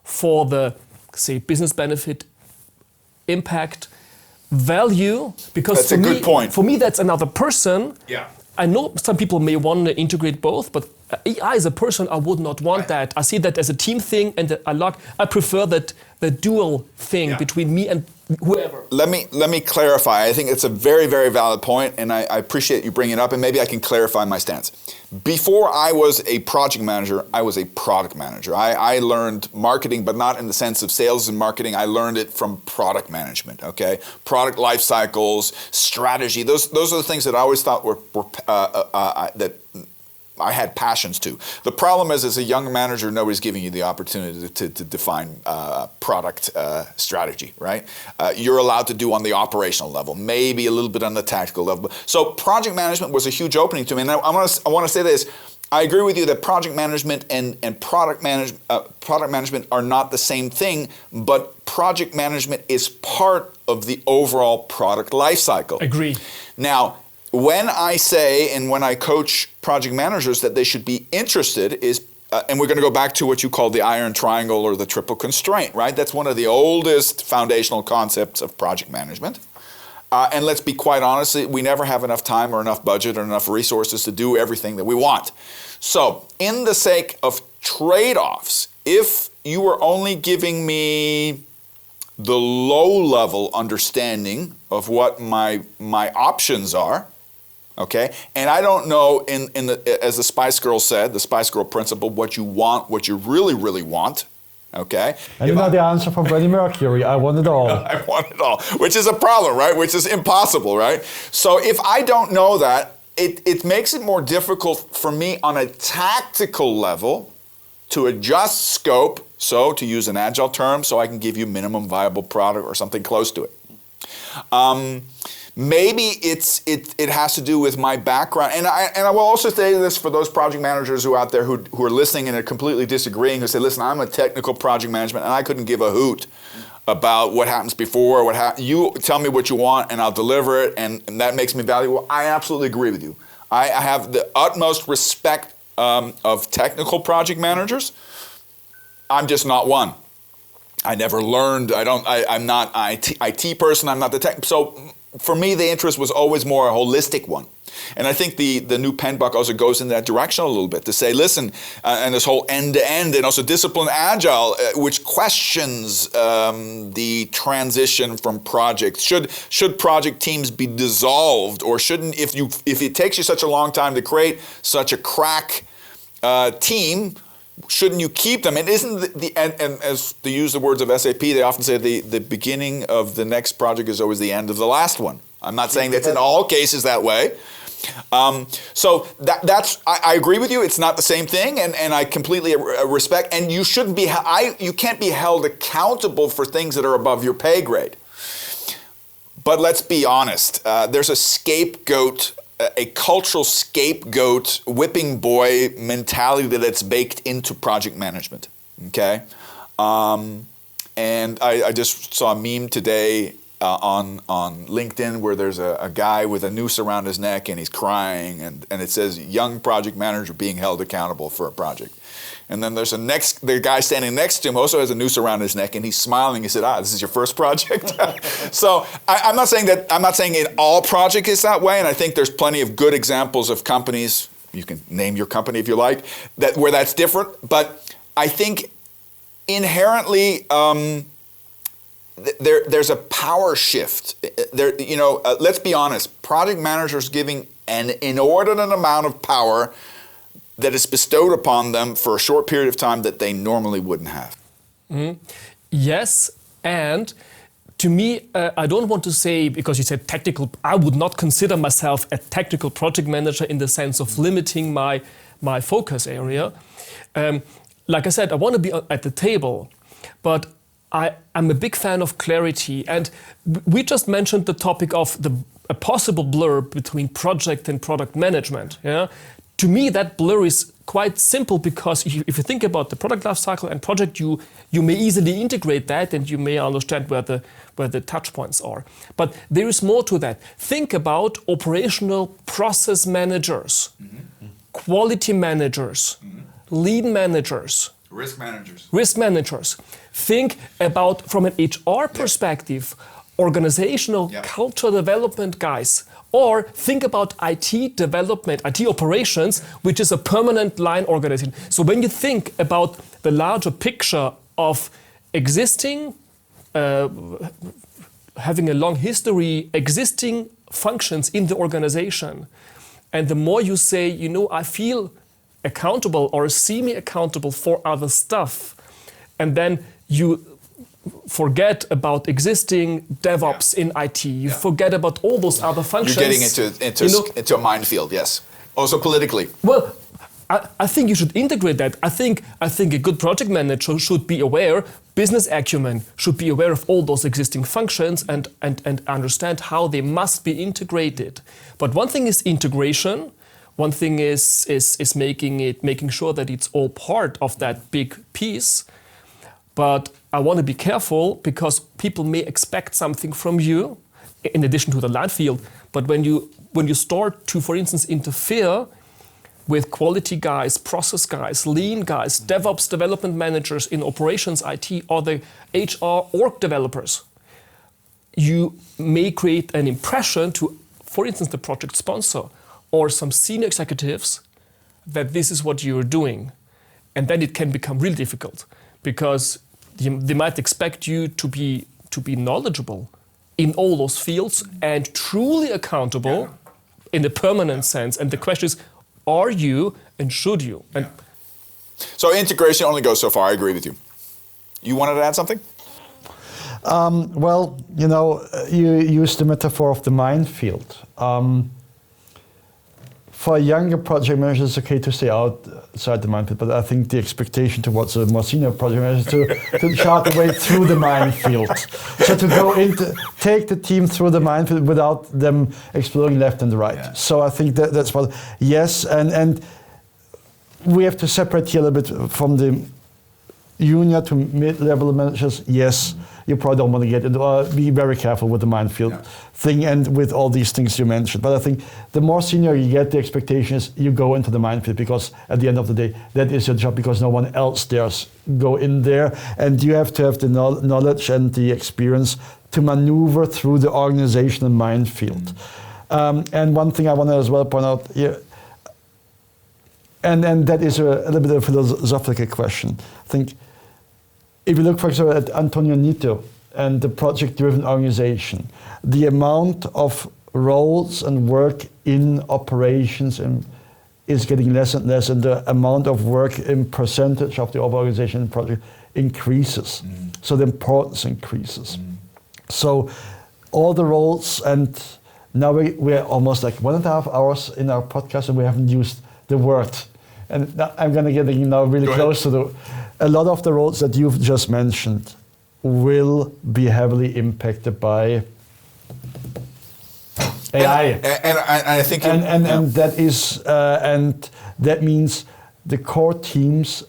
for the, say, business benefit, impact, value, because that's a good point. For me, that's another person. Yeah. I know some people may want to integrate both, but I, as a person, I would not want that. I see that as a team thing, and I prefer that the dual thing between me and whoever. Let me clarify. I think it's a very, very valid point, and I appreciate you bringing it up, and maybe I can clarify my stance. Before I was a project manager, I was a product manager. I learned marketing, but not in the sense of sales and marketing. I learned it from product management, okay? Product life cycles, strategy. Those are the things that I always thought were that I had passions to. The problem is, as a young manager, nobody's giving you the opportunity to define product strategy, right? You're allowed to do on the operational level, maybe a little bit on the tactical level. So project management was a huge opening to me. And I want to say this. I agree with you that project management and product management are not the same thing, but project management is part of the overall product life cycle. Agree. Now, when I say and when I coach project managers that they should be interested is and we're going to go back to what you call the iron triangle or the triple constraint, right? That's one of the oldest foundational concepts of project management. And let's be quite honest, we never have enough time or enough budget or enough resources to do everything that we want. So, in the sake of trade-offs, if you were only giving me the low-level understanding of what my options are, okay, and I don't know, as the Spice Girl said, the Spice Girl principle, what you want, what you really, really want, okay? And you know the answer from Freddie Mercury, I want it all. I want it all, which is a problem, right? Which is impossible, right? So if I don't know that, it makes it more difficult for me on a tactical level to adjust scope, so to use an Agile term, so I can give you minimum viable product or something close to it. Maybe it has to do with my background, and I will also say this for those project managers who are out there who are listening and are completely disagreeing, who say, listen, I'm a technical project management and I couldn't give a hoot about what happens before, you tell me what you want and I'll deliver it, and that makes me valuable. I absolutely agree with you. I have the utmost respect of technical project managers. I'm just not one. I never learned. I'm not an IT person. I'm not the tech. So for me, the interest was always more a holistic one. And I think the new PMBOK also goes in that direction a little bit to say, listen, and this whole end-to-end and also disciplined Agile, which questions the transition from projects. Should project teams be dissolved, or shouldn't, if it takes you such a long time to create such a crack team, shouldn't you keep them? And isn't and as to use the words of SAP, they often say the beginning of the next project is always the end of the last one. I'm not saying that's in all cases that way. So that's I agree with you. It's not the same thing, and I completely respect. And you shouldn't be. You can't be held accountable for things that are above your pay grade. But let's be honest. There's a scapegoat, a cultural scapegoat, whipping boy mentality that's baked into project management. Okay, and I just saw a meme today. On LinkedIn, where there's a guy with a noose around his neck and he's crying, and it says young project manager being held accountable for a project. And then there's the guy standing next to him also has a noose around his neck and he's smiling. He said, this is your first project? So I'm not saying in all projects is that way, and I think there's plenty of good examples of companies, you can name your company if you like, where that's different. But I think inherently there's a power shift. Let's be honest. Project managers giving an inordinate amount of power that is bestowed upon them for a short period of time that they normally wouldn't have. Mm-hmm. Yes, and to me, I don't want to say, because you said technical, I would not consider myself a technical project manager in the sense of limiting my focus area. Like I said, I want to be at the table, but I'm a big fan of clarity, and we just mentioned the topic of a possible blur between project and product management. Yeah? To me, that blur is quite simple, because if you think about the product lifecycle and project, you may easily integrate that, and you may understand where the touch points are. But there is more to that. Think about operational process managers, quality managers, lean managers, risk managers. Think about, from an HR perspective, organizational culture development guys. Or think about IT development, IT operations, which is a permanent line organization. So when you think about the larger picture of existing, having a long history, existing functions in the organization, and the more you say, I feel accountable or semi-accountable for other stuff, and then you forget about existing DevOps in IT. You forget about all those other functions. You're getting into a minefield, yes. Also politically. Well, I think you should integrate that. I think a good project manager should be aware, business acumen should be aware of all those existing functions and understand how they must be integrated. But one thing is integration. One thing is making sure that it's all part of that big piece. But I want to be careful, because people may expect something from you in addition to the line field. But when you start to, for instance, interfere, with quality guys, process guys, lean guys, DevOps development managers in operations, IT, or the HR org developers, you may create an impression to, for instance, the project sponsor or some senior executives that this is what you're doing. And then it can become really difficult because they might expect you to be knowledgeable in all those fields and truly accountable in a permanent sense. And the question is, are you and should you? And so integration only goes so far. I agree with you. You wanted to add something? Well, you used the metaphor of the minefield. For younger project managers, it's okay to stay outside the minefield, but I think the expectation towards a more senior project manager is to chart the way through the minefield. So to go take the team through the minefield without them exploring left and right. Yeah. So I think that's what, yes, and we have to separate here a little bit from the junior to mid-level managers. Yes, you probably don't want to get into, be very careful with the minefield thing and with all these things you mentioned. But I think the more senior you get, the expectation is you go into the minefield because at the end of the day, that is your job because no one else dares go in there. And you have to have the knowledge and the experience to maneuver through the organizational minefield. And one thing I want to as well point out here, and that is a little bit of a philosophical question. I think if you look, for example, at Antonio Nito and the project-driven organization, the amount of roles and work in operations is getting less and less, and the amount of work in percentage of the overall organization and project increases. So the importance increases. So all the roles, and now we're almost like 1.5 hours in our podcast and we haven't used the word. And I'm going to get now really close to a lot of the roles that you've just mentioned will be heavily impacted by AI. And I think and that is and that means the core teams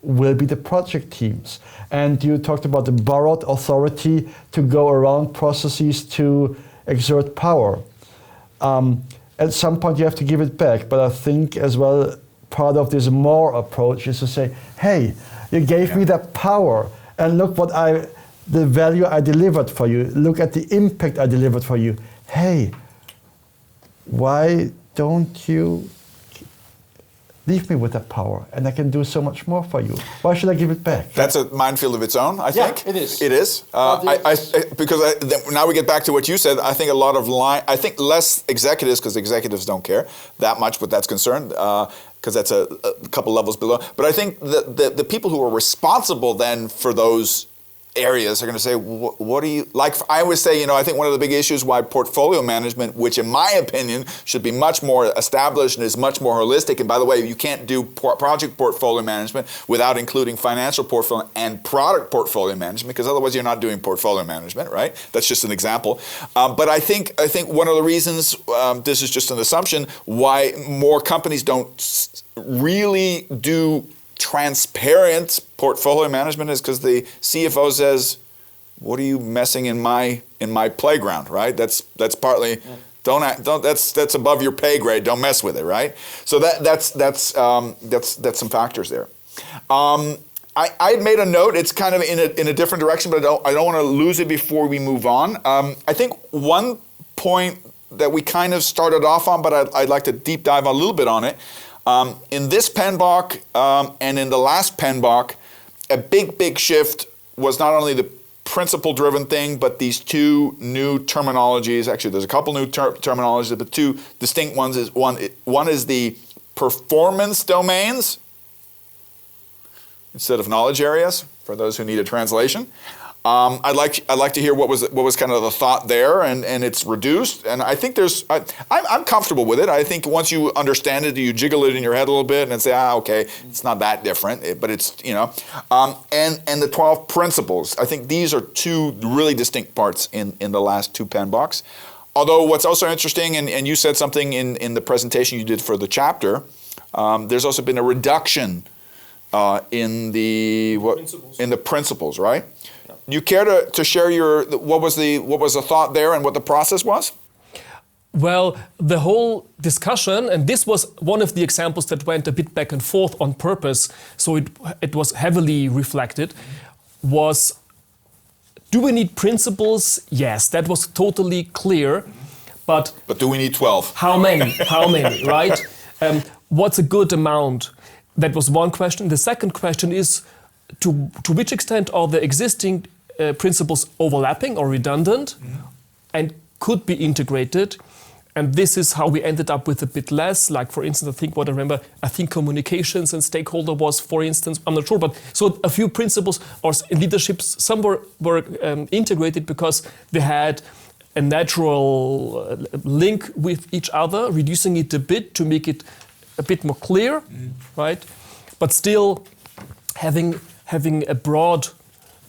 will be the project teams. And you talked about the borrowed authority to go around processes to exert power. At some point you have to give it back, but I think as well part of this M.O.R.E approach is to say, hey, you gave me that power, and look what the value I delivered for you. Look at the impact I delivered for you. Hey, why don't you leave me with that power, and I can do so much more for you? Why should I give it back? That's a minefield of its own, I think. Yeah, it is. It is. Now we get back to what you said. I think a lot of I think less executives, because executives don't care that much what that's concerned, because that's a couple levels below. But I think the people who are responsible then for those areas are going to say, what do you, like I always say, I think one of the big issues why portfolio management, which in my opinion should be much more established and is much more holistic, and by the way, you can't do project portfolio management without including financial portfolio and product portfolio management, because otherwise you're not doing portfolio management, right? That's just an example. But I think one of the reasons, this is just an assumption, why more companies don't really do transparent portfolio management is because the CFO says, "What are you messing in my playground?" Right? That's partly that's above your pay grade. Don't mess with it, right? So that's some factors there. I made a note. It's kind of in a different direction, but I don't want to lose it before we move on. I think one point that we kind of started off on, but I'd like to deep dive a little bit on it. In this PMBOK and in the last PMBOK, a big shift was not only the principle-driven thing, but these two new terminologies. Actually, there's a couple new terminologies, but two distinct ones. Is one is the performance domains instead of knowledge areas, for those who need a translation. I'd like to hear what was kind of the thought there, and it's reduced, and I think I'm comfortable with it. I think once you understand it, you jiggle it in your head a little bit and say, okay, it's not that different, but it's and the 12 principles. I think these are two really distinct parts in the last two PMBOKs. Although what's also interesting, and you said something in the presentation you did for the chapter, there's also been a reduction in the principles, right? You care to share what was the thought there and what the process was? Well, the whole discussion, and this was one of the examples that went a bit back and forth on purpose, so it was heavily reflected, was, do we need principles? Yes, that was totally clear. But do we need 12? How many? How many, right? What's a good amount? That was one question. The second question is, to which extent are the existing principles overlapping or redundant and could be integrated? And this is how we ended up with a bit less. Like, for instance, I think communications and stakeholder was, for instance, I'm not sure, but so a few principles or in leadership, some were integrated because they had a natural link with each other, reducing it a bit to make it a bit more clear, right? But still having a broad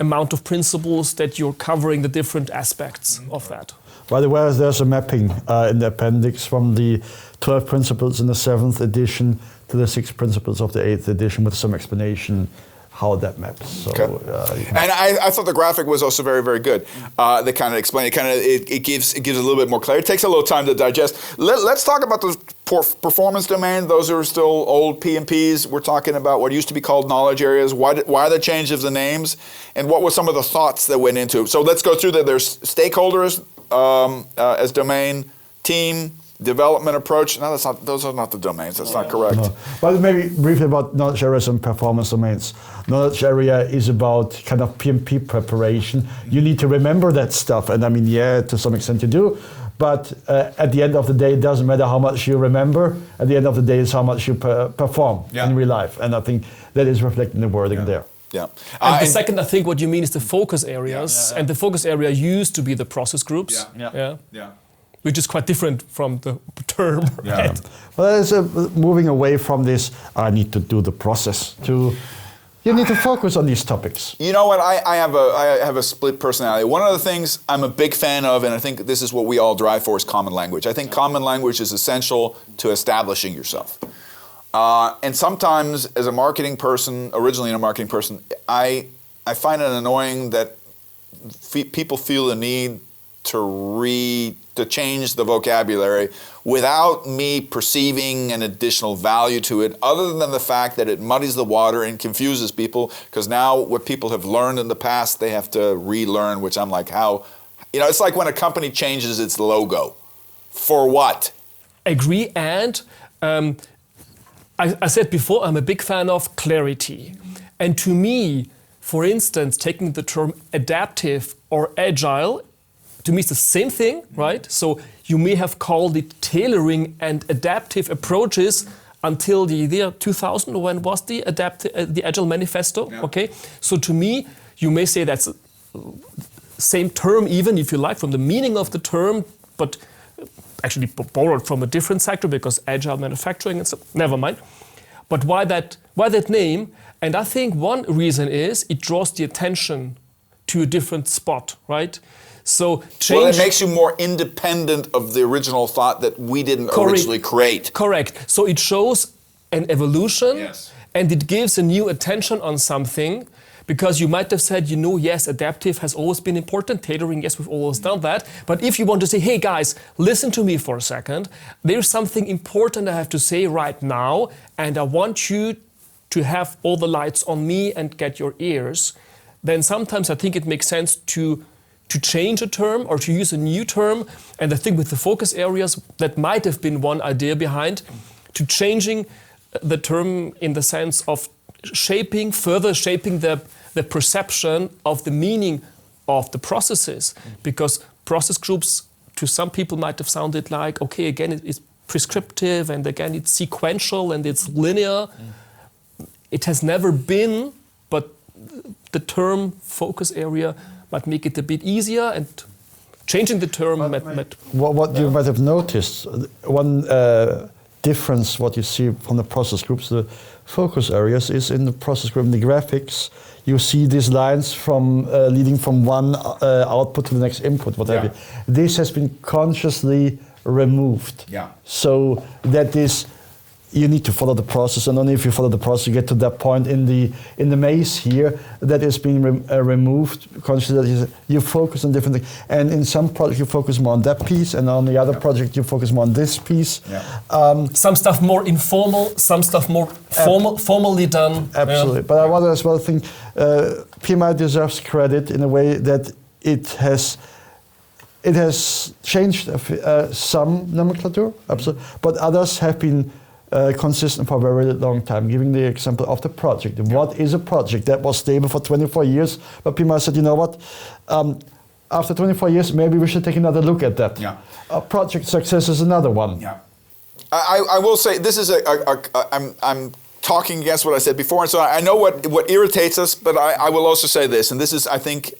amount of principles that you're covering the different aspects of that. By the way, there's a mapping in the appendix from the 12 principles in the 7th edition to the 6 principles of the 8th edition with some explanation how that maps. So, okay. And I thought the graphic was also very, very good. They kind of explain it. It gives a little bit more clarity. It takes a little time to digest. Let's talk about the performance domain. Those are still old PMPs. We're talking about what used to be called knowledge areas. Why the change of the names, and what were some of the thoughts that went into it? So let's go through that. There's stakeholders as domain, team, development approach. No, those are not the domains. That's not correct. No. But maybe briefly about knowledge areas and performance domains. Knowledge area is about kind of PMP preparation. You need to remember that stuff. And I mean, yeah, to some extent you do. But at the end of the day, it doesn't matter how much you remember. At the end of the day, it's how much you perform in real life. And I think that is reflected in the wording there. Yeah. And the second, I think what you mean is the focus areas. And the focus area used to be the process groups. Yeah. Which is quite different from the term. Yeah. Right? Well, it's moving away from this, I need to do the process, to you need to focus on these topics. You know what, I have a split personality. One of the things I'm a big fan of, and I think this is what we all drive for, is common language. I think common language is essential to establishing yourself. And sometimes as a marketing person, originally a marketing person, I find it annoying that people feel the need to change the vocabulary without me perceiving an additional value to it, other than the fact that it muddies the water and confuses people, because now what people have learned in the past, they have to relearn, which I'm like, how? It's like when a company changes its logo. For what? Agree, and I said before, I'm a big fan of clarity. And to me, for instance, taking the term adaptive or agile, to me, it's the same thing, right? So you may have called it tailoring and adaptive approaches until the year 2000, when was the Agile Manifesto? Yeah. Okay, so to me, you may say that's the same term, even if you like, from the meaning of the term, but actually borrowed from a different sector, because Agile manufacturing and so. Never mind. But why that name? And I think one reason is it draws the attention to a different spot, right? So it makes you more independent of the original thought that we didn't originally create. Correct. So it shows an evolution, and it gives a new attention on something, because you might have said, yes, adaptive has always been important, tailoring, yes, we've always done that. But if you want to say, hey guys, listen to me for a second, there's something important I have to say right now, and I want you to have all the lights on me and get your ears, then sometimes I think it makes sense to change a term or to use a new term. And I think with the focus areas, that might have been one idea behind, to changing the term in the sense of further shaping the perception of the meaning of the processes. Because process groups, to some people, might have sounded like, okay, again, it's prescriptive, and again, it's sequential and it's linear. It has never been, but the term focus area might make it a bit easier, and changing the term what you might have noticed, one difference what you see from the process groups, the focus areas, is in the process group, in the graphics, you see these lines from leading from one output to the next input, what have you. This has been consciously removed. So that is you need to follow the process, and only if you follow the process, you get to that point in the maze here that is being removed. Consider that you focus on different things, and in some projects you focus more on that piece, and on the other project you focus more on this piece. Yeah. Some stuff more informal, some stuff more formally done. Absolutely, but I want to as well think PMI deserves credit in a way that it has changed some nomenclature, absolutely, but others have been consistent for a very long time. Giving the example of the project. What is a project that was stable for 24 years? But PMI said, you know what? After 24 years, maybe we should take another look at that. Yeah. Project success is another one. Yeah. I will say this is I'm talking against what I said before, and so I know what irritates us, but I will also say this, and this is, I think,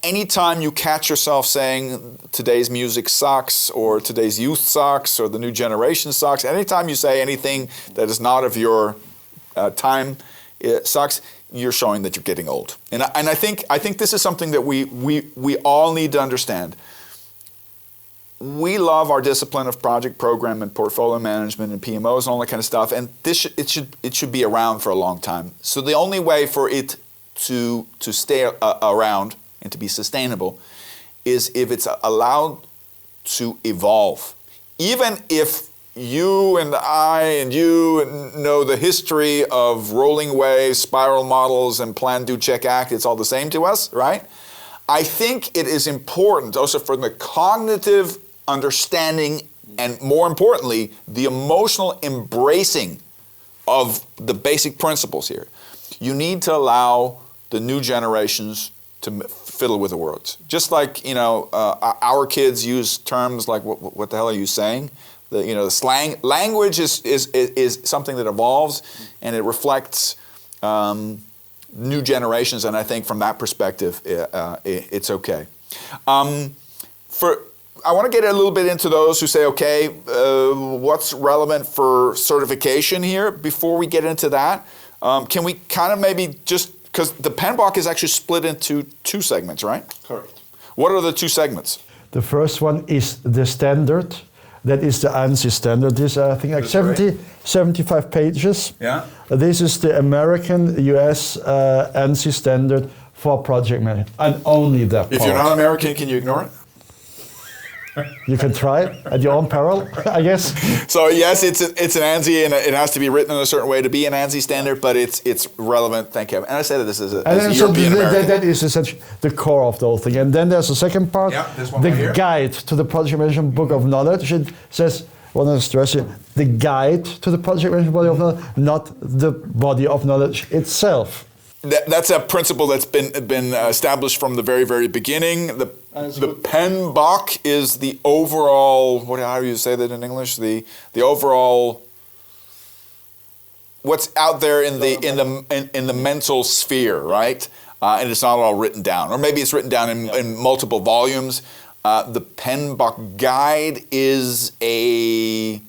anytime you catch yourself saying today's music sucks, or today's youth sucks, or the new generation sucks, anytime you say anything that is not of your time sucks, you're showing that you're getting old. And I think this is something that we all need to understand. We love our discipline of project program and portfolio management and PMOs and all that kind of stuff, and it should be around for a long time. So the only way for it to stay around and to be sustainable is if it's allowed to evolve. Even if you and I and you know the history of rolling waves, spiral models, and plan, do, check, act, it's all the same to us, right? I think it is important also for the cognitive understanding and, more importantly, the emotional embracing of the basic principles here. You need to allow the new generations to fiddle with the words. Just like, our kids use terms like, what the hell are you saying? The slang. Language is something that evolves, and it reflects new generations, and I think from that perspective, it's okay. I want to get a little bit into those who say, okay, what's relevant for certification here? Before we get into that, can we kind of maybe just, because the PMBOK is actually split into two segments, right? Correct. What are the two segments? The first one is the standard. That is the ANSI standard. This, I think, like 75 pages. Yeah. This is the American, US ANSI standard for project management, and only that part. If you're not American, can you ignore it? You can try it at your own peril, I guess. So yes, it's an ANSI, and it has to be written in a certain way to be an ANSI standard, but it's relevant. Thank you. And I said this as a European American. That is essentially the core of the whole thing. And then there's a second part, this one the right here. guide to the project management book of knowledge. It says, I want to stress it, the guide to the project management body of knowledge, not the body of knowledge itself. That's a principle that's been established from the very, very beginning. The PMBOK is the overall, how do you say that in English? The overall, what's out there in the mental sphere, right? And it's not all written down, or maybe it's written down in multiple volumes. The PMBOK guide is a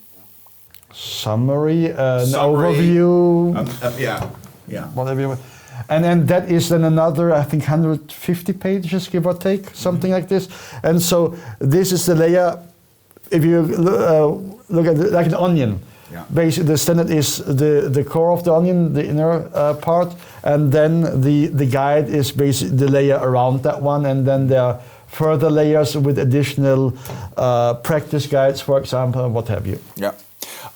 summary, overview. Yeah. Whatever you want. And then that is then another, I think, 150 pages, give or take, something like this. And so this is the layer, if you look at it like an onion. Yeah. Basically, the standard is the core of the onion, the inner part, and then the guide is basically the layer around that one, and then there are further layers with additional practice guides, for example, and what have you. Yeah.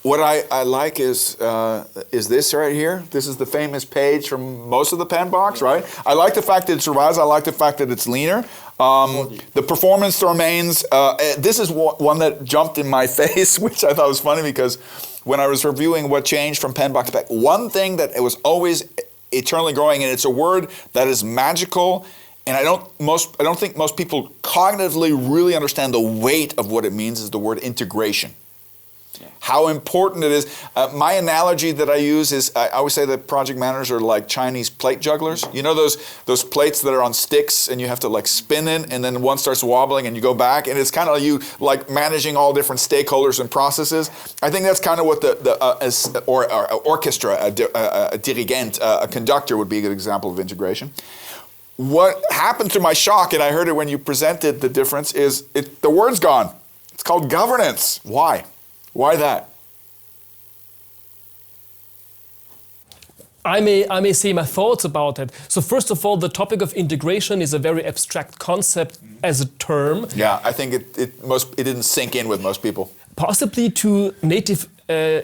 What I like is this right here. This is the famous page from most of the PMBOKs, right? I like the fact that it's revised. I like the fact that it's leaner. The performance domains. This is one that jumped in my face, which I thought was funny because when I was reviewing what changed from PMBOK to PEC, one thing that it was always eternally growing, and it's a word that is magical. And I don't think most people cognitively really understand the weight of what it means, is the word integration. How important it is. My analogy that I use is, I always say that project managers are like Chinese plate jugglers. You know those plates that are on sticks and you have to like spin in, and then one starts wobbling and you go back, and it's kind of you like managing all different stakeholders and processes. I think that's kind of what the orchestra, a dirigent, a conductor would be a good example of integration. What happened to my shock, and I heard it when you presented the difference, is the word's gone. It's called governance. Why? Why that? I may say my thoughts about it. So first of all, the topic of integration is a very abstract concept as a term. Yeah, I think it didn't sink in with most people. Possibly to native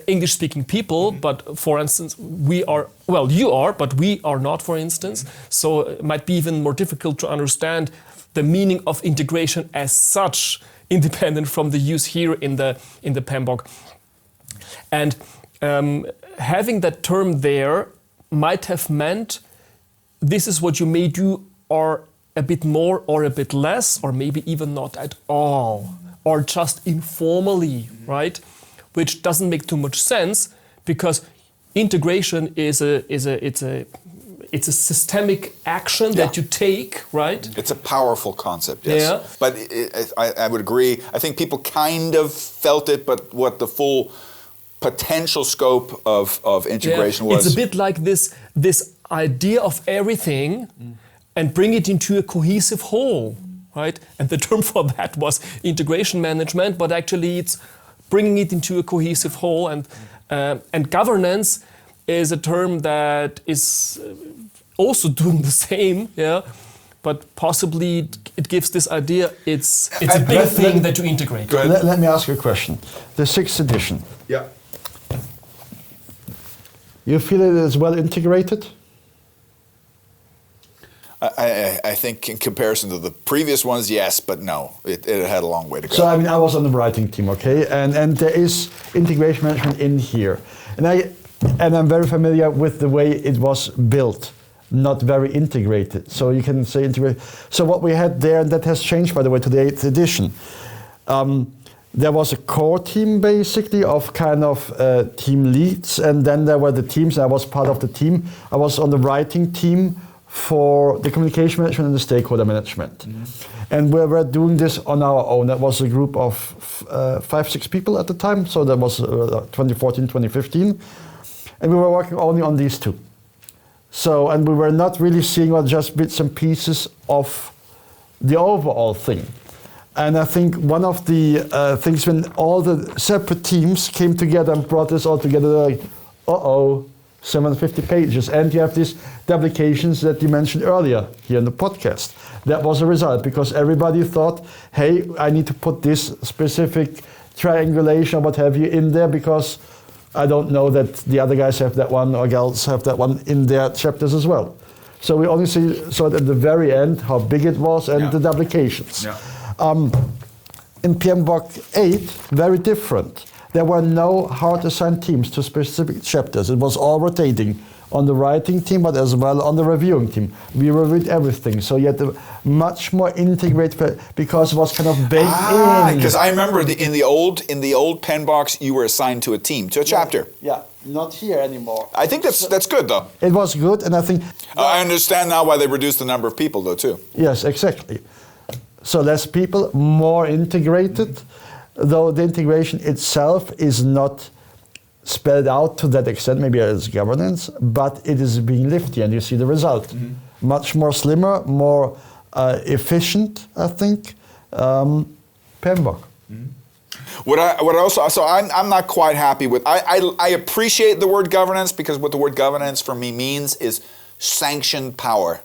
English-speaking people, but for instance, you are, but we are not, for instance. So it might be even more difficult to understand the meaning of integration as such, independent from the use here in the PMBOK. And having that term there might have meant this is what you may do, or a bit more or a bit less, or maybe even not at all, or just informally, right? Which doesn't make too much sense, because integration is a systemic action that you take, right? It's a powerful concept, yes. Yeah. But I would agree. I think people kind of felt it, but what the full potential scope of integration was. It's a bit like this idea of everything and bring it into a cohesive whole, right? And the term for that was integration management, but actually it's bringing it into a cohesive whole. And governance is a term that is also doing the same, yeah. But possibly it gives this idea it's a big thing that you integrate. Let me ask you a question. The 6th edition. Yeah. You feel it is well integrated? I think in comparison to the previous ones, yes, but no, it had a long way to go. So I mean, I was on the writing team, okay, and there is integration management in here, and I'm very familiar with the way it was built, not very integrated. So you can say integrated. So what we had there, and that has changed by the way to the 8th edition. There was a core team basically of kind of team leads, and then there were the teams. I was part of the team. I was on the writing team for the communication management and the stakeholder management. And we were doing this on our own. That was a group of 5-6 people at the time, so that was 2014, 2015. And we were working only on these two. So, and we were not really seeing just bits and pieces of the overall thing. And I think one of the things when all the separate teams came together and brought this all together, they're like, 750 pages. And you have these duplications that you mentioned earlier here in the podcast. That was a result because everybody thought, hey, I need to put this specific triangulation or what have you in there because I don't know that the other guys have that one or gals have that one in their chapters as well. So we only saw it at the very end how big it was and the duplications. Yeah. In PMBOK 8, very different. There were no hard assigned teams to specific chapters. It was all rotating on the writing team, but as well on the reviewing team. We reviewed everything, so you had to much more integrated because it was kind of baked in. Because I remember in the old PMBOKs, you were assigned to a team, to a chapter. Yeah, not here anymore. I think that's good though. It was good, and I think I understand now why they reduced the number of people though too. Yes, exactly. So less people, more integrated, though the integration itself is not spelled out to that extent, maybe as governance, but it is being lived here, and you see the result. Much more slimmer, more efficient, I think, PMBOK. I'm not quite happy with, I appreciate the word governance because what the word governance for me means is sanctioned power.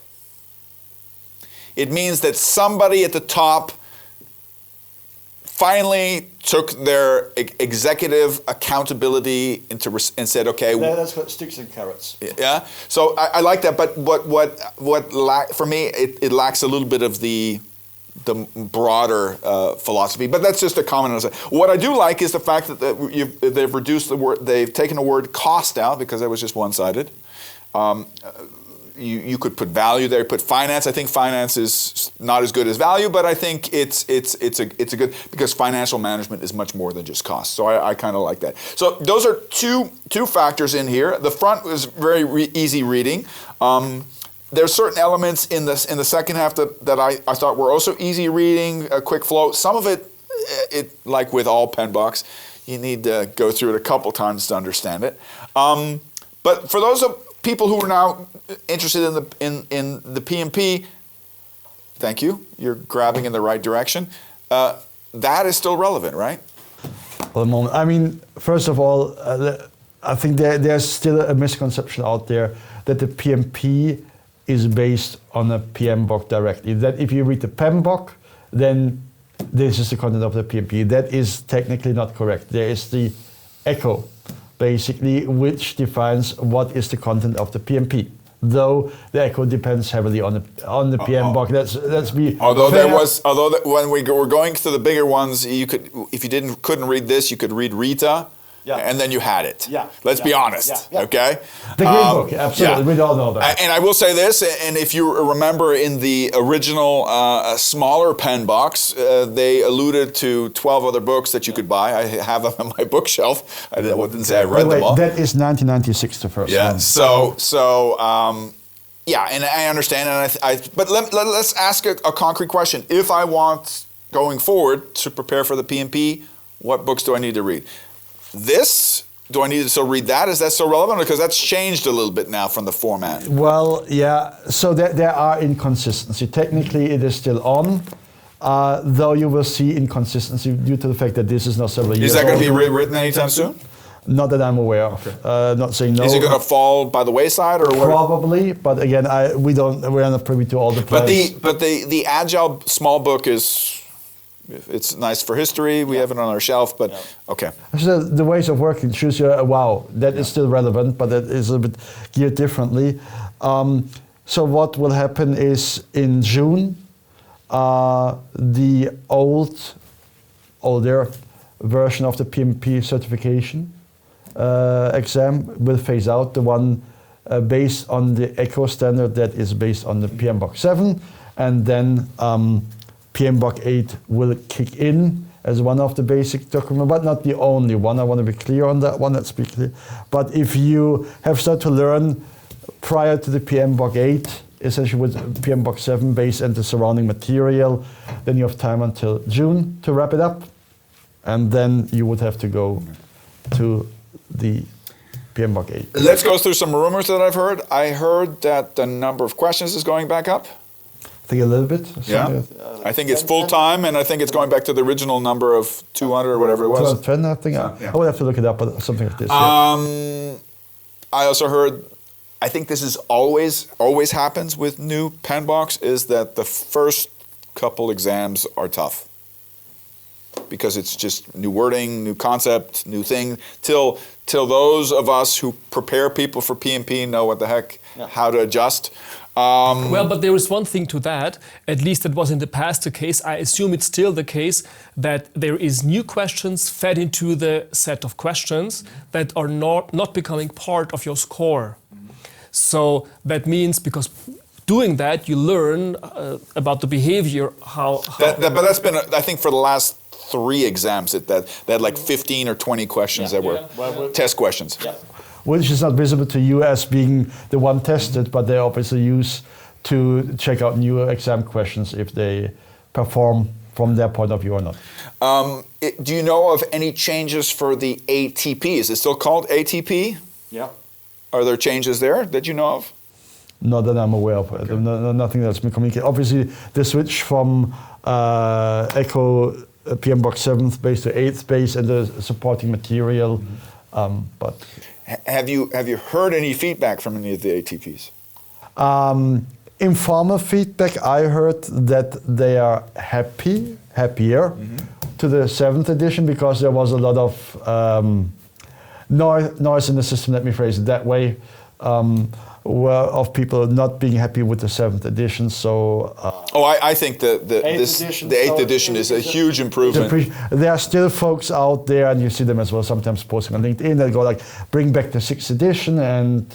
It means that somebody at the top finally took their executive accountability and said, "Okay." That's what sticks and carrots. Yeah. So I like that, but for me it lacks a little bit of the broader philosophy. But that's just a comment. What I do like is the fact that they've reduced the word. They've taken the word cost out because that was just one-sided. You could put value there, put finance. I think finance is not as good as value, but I think it's a good because financial management is much more than just cost. So I kind of like that. So those are two factors in here. The front was very easy reading. There's certain elements in the second half that I thought were also easy reading, a quick flow. Some of it like with all PMBOKs, you need to go through it a couple times to understand it. But for those of people who are now interested in the PMP, thank you. You're grabbing in the right direction. That is still relevant, right? For the moment, I mean, first of all, I think there's still a misconception out there that the PMP is based on a PMBOK directly. That if you read the PMBOK, then this is the content of the PMP. That is technically not correct. There is the echo, basically, which defines what is the content of the PMP. Though the echo depends heavily on the PMBOK. Let's be Although fair. when we were going to the bigger ones, you could, if you couldn't read this, you could read Rita. Yeah. And then you had it. Yeah. Let's be honest. Yeah. Okay. The Green Book, absolutely. We all know that. And I will say this, and if you remember in the original smaller pen box, they alluded to 12 other books that you could buy. I have them on my bookshelf. I didn't say I read them all. That is 1996, the first one. Yeah. And I understand. But let's ask a concrete question. If I want, going forward, to prepare for the PMP, what books do I need to read? Do I need to still read that? Is that so relevant? Because that's changed a little bit now from the format. Well, yeah. So there are inconsistency. Technically, it is still on, though you will see inconsistency due to the fact that this is not several years old. Is that going to be rewritten anytime soon? Not that I'm aware of. Not saying no. Is it going to fall by the wayside or what? Probably, but again, we're not privy to all the plans. But the Agile small book is. It's nice for history. We have it on our shelf, but okay. So the ways of working shows you, that is still relevant, but that is a bit geared differently. So what will happen is in June, the older version of the PMP certification exam will phase out, the one based on the ECHO standard that is based on the PMBOK 7, and then PMBOK 8 will kick in as one of the basic documents, but not the only one. I want to be clear on that one, let's be clear. But if you have started to learn prior to the PMBOK 8, essentially with PMBOK 7 base and the surrounding material, then you have time until June to wrap it up. And then you would have to go to the PMBOK 8. Let's go through some rumors that I've heard. I heard that the number of questions is going back up. I think a little bit. Yeah. I think it's full time, and I think it's going back to the original number of 200 or whatever it was. 210, I think. I would have to look it up, but something like this. I also heard, I think this is always happens with new pen box, is that the first couple exams are tough. Because it's just new wording, new concept, new thing. Till those of us who prepare people for PMP know what the heck, how to adjust. Well, but there is one thing to that, at least that was in the past the case, I assume it's still the case, that there is new questions fed into the set of questions that are not becoming part of your score. So that means, because doing that, you learn about the behavior, how but that's been, I think, for the last 3 exams, that had like 15 or 20 questions that were test questions. Yeah. Which is not visible to you as being the one tested, but they obviously use to check out new exam questions if they perform from their point of view or not. Do you know of any changes for the ATP? Is it still called ATP? Yeah. Are there changes there that you know of? Not that I'm aware of. Okay. Nothing that's been communicated. Obviously, the switch from ECHO PMBOK 7th base to 8th base and the supporting material, but... Have you heard any feedback from any of the ATPs? Informal feedback, I heard that they are happier to the 7th edition, because there was a lot of noise in the system, let me phrase it that way, of people not being happy with the 7th edition. So I think the 8th edition is a huge improvement. There are still folks out there, and you see them as well sometimes posting on LinkedIn, that go like, bring back the 6th edition, and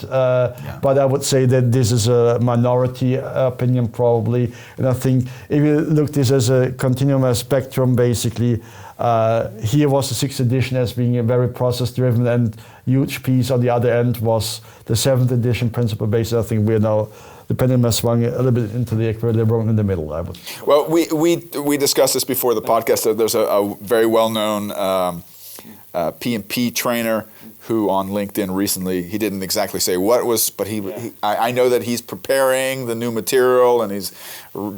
but I would say that this is a minority opinion probably, and I think if you look at this as a continuum, a spectrum, basically here was the 6th edition as being a very process driven, and huge piece on the other end was the 7th edition principle based. I think we're now, the pendulum has swung a little bit into the equilibrium in the middle, I would. Well, we discussed this before the podcast. There's a very well-known PMP trainer who on LinkedIn recently, he didn't exactly say what it was, but I know that he's preparing the new material and he's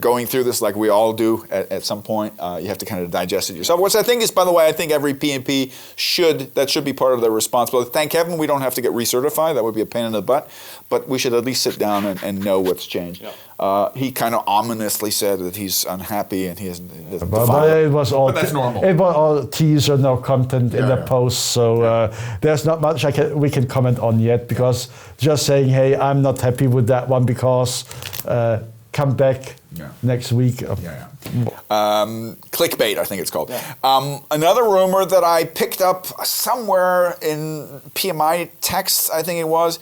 going through this like we all do at some point. You have to kind of digest it yourself, which I think is, by the way, I think every PMP should be part of their responsibility. Thank heaven we don't have to get recertified. That would be a pain in the butt, but we should at least sit down and know what's changed. Yeah. He kind of ominously said that he's unhappy and he doesn't but it was all but that's normal. It was all teaser, no content in the post, so there's not much we can comment on yet, because just saying, hey, I'm not happy with that one because come back next week. Clickbait, I think it's called. Another rumor that I picked up somewhere in PMI texts, I think it was,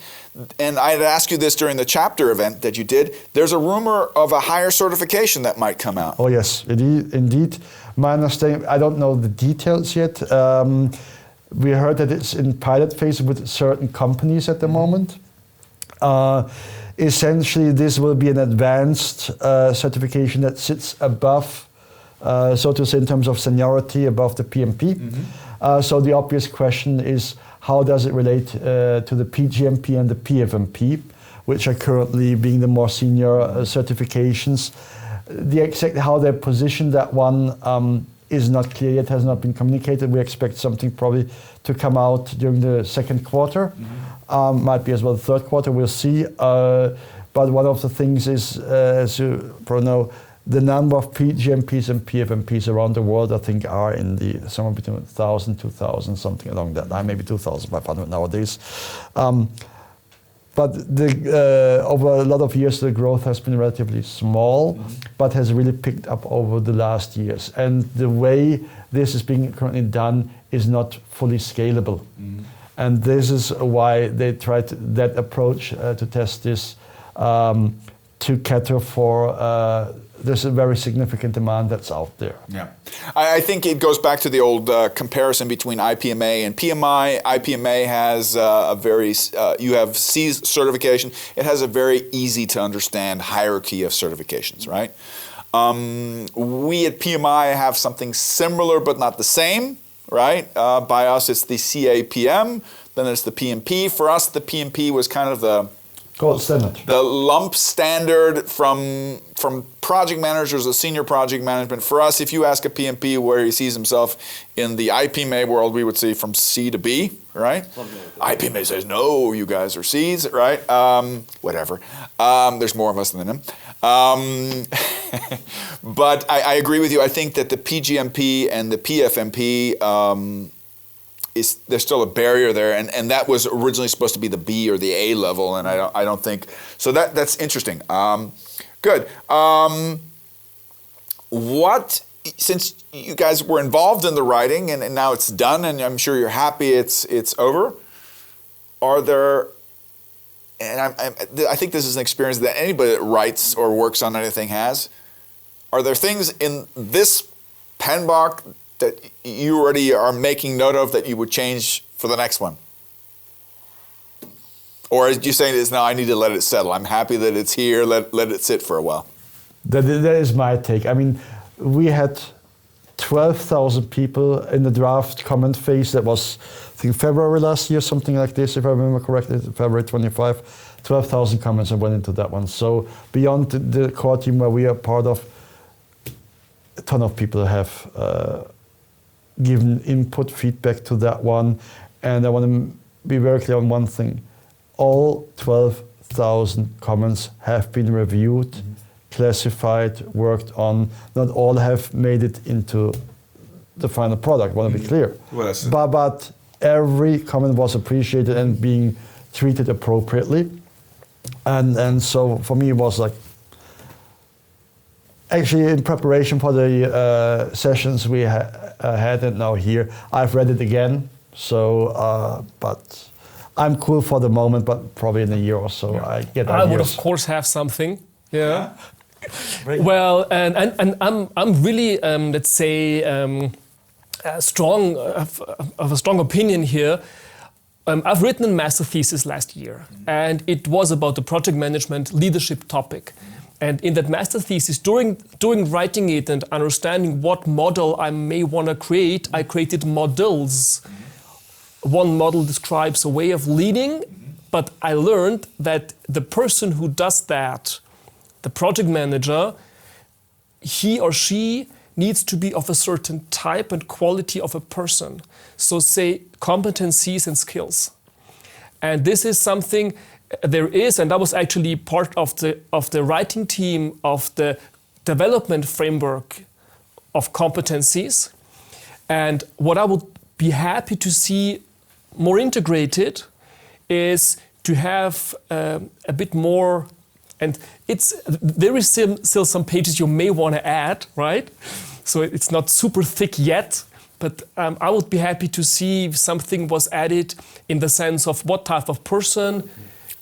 and I had asked you this during the chapter event that you did, there's a rumor of a higher certification that might come out. Oh yes, indeed. My understanding, I don't know the details yet. We heard that it's in pilot phase with certain companies at the moment. Essentially, this will be an advanced certification that sits above, so to say, in terms of seniority, above the PMP. So the obvious question is, how does it relate to the PgMP and the PfMP, which are currently being the more senior certifications? The exact how they position that one is not clear yet, has not been communicated. We expect something probably to come out during the second quarter. Might be as well the third quarter, we'll see. But one of the things is, as you probably know, the number of PgMPs and PfMPs around the world, I think, are in the somewhere between 1,000, 2,000, something along that line, maybe 2,500 nowadays. But over a lot of years, the growth has been relatively small, but has really picked up over the last years. And the way this is being currently done is not fully scalable. And this is why they tried that approach to test this, to cater for there's a very significant demand that's out there. Yeah, I think it goes back to the old comparison between IPMA and PMI. IPMA has a very, you have C certification. It has a very easy to understand hierarchy of certifications, right? We at PMI have something similar but not the same, right? By us, it's the CAPM, then it's the PMP. For us, the PMP was kind of the gold standard, the lump standard from project managers or senior project management. For us, if you ask a PMP where he sees himself in the IPMA world, we would say from C to B, right? IPMA says, no, you guys are Cs, right? Whatever. There's more of us than him. But I agree with you. I think that the PgMP and the PfMP, there's still a barrier there, and that was originally supposed to be the B or the A level, and I don't think so. That's interesting. Good. Since you guys were involved in the writing and now it's done, and I'm sure you're happy it's over. Are there? And I think this is an experience that anybody that writes or works on anything has. Are there things in this PMBOK that you already are making note of that you would change for the next one? Or are you saying is, no, I need to let it settle. I'm happy that it's here, let it sit for a while. That is my take. I mean, we had 12,000 people in the draft comment phase. That was, I think, February last year, something like this, if I remember correctly, February 25. 12,000 comments that went into that one. So beyond the core team where we are part of, a ton of people have given input, feedback to that one. And I want to be very clear on one thing. All 12,000 comments have been reviewed, classified, worked on. Not all have made it into the final product, I want to be clear. Well, but every comment was appreciated and being treated appropriately. And so for me it was like, actually in preparation for the sessions we had and now here, I've read it again. So, but I'm cool for the moment, but probably in a year or so I get ideas. I would of course have something. Yeah. Well, and I'm really let's say a strong opinion here. I've written a master thesis last year, and it was about the project management leadership topic. And in that master thesis, during writing it and understanding what model I may want to create, I created models one model describes a way of leading, but I learned that the person who does that, the project manager, he or she needs to be of a certain type and quality of a person. So say competencies and skills. And this is something there is, and I was actually part of the writing team of the development framework of competencies. And what I would be happy to see more integrated is to have a bit more, and there is still some pages you may want to add, right? So it's not super thick yet, but I would be happy to see if something was added in the sense of what type of person.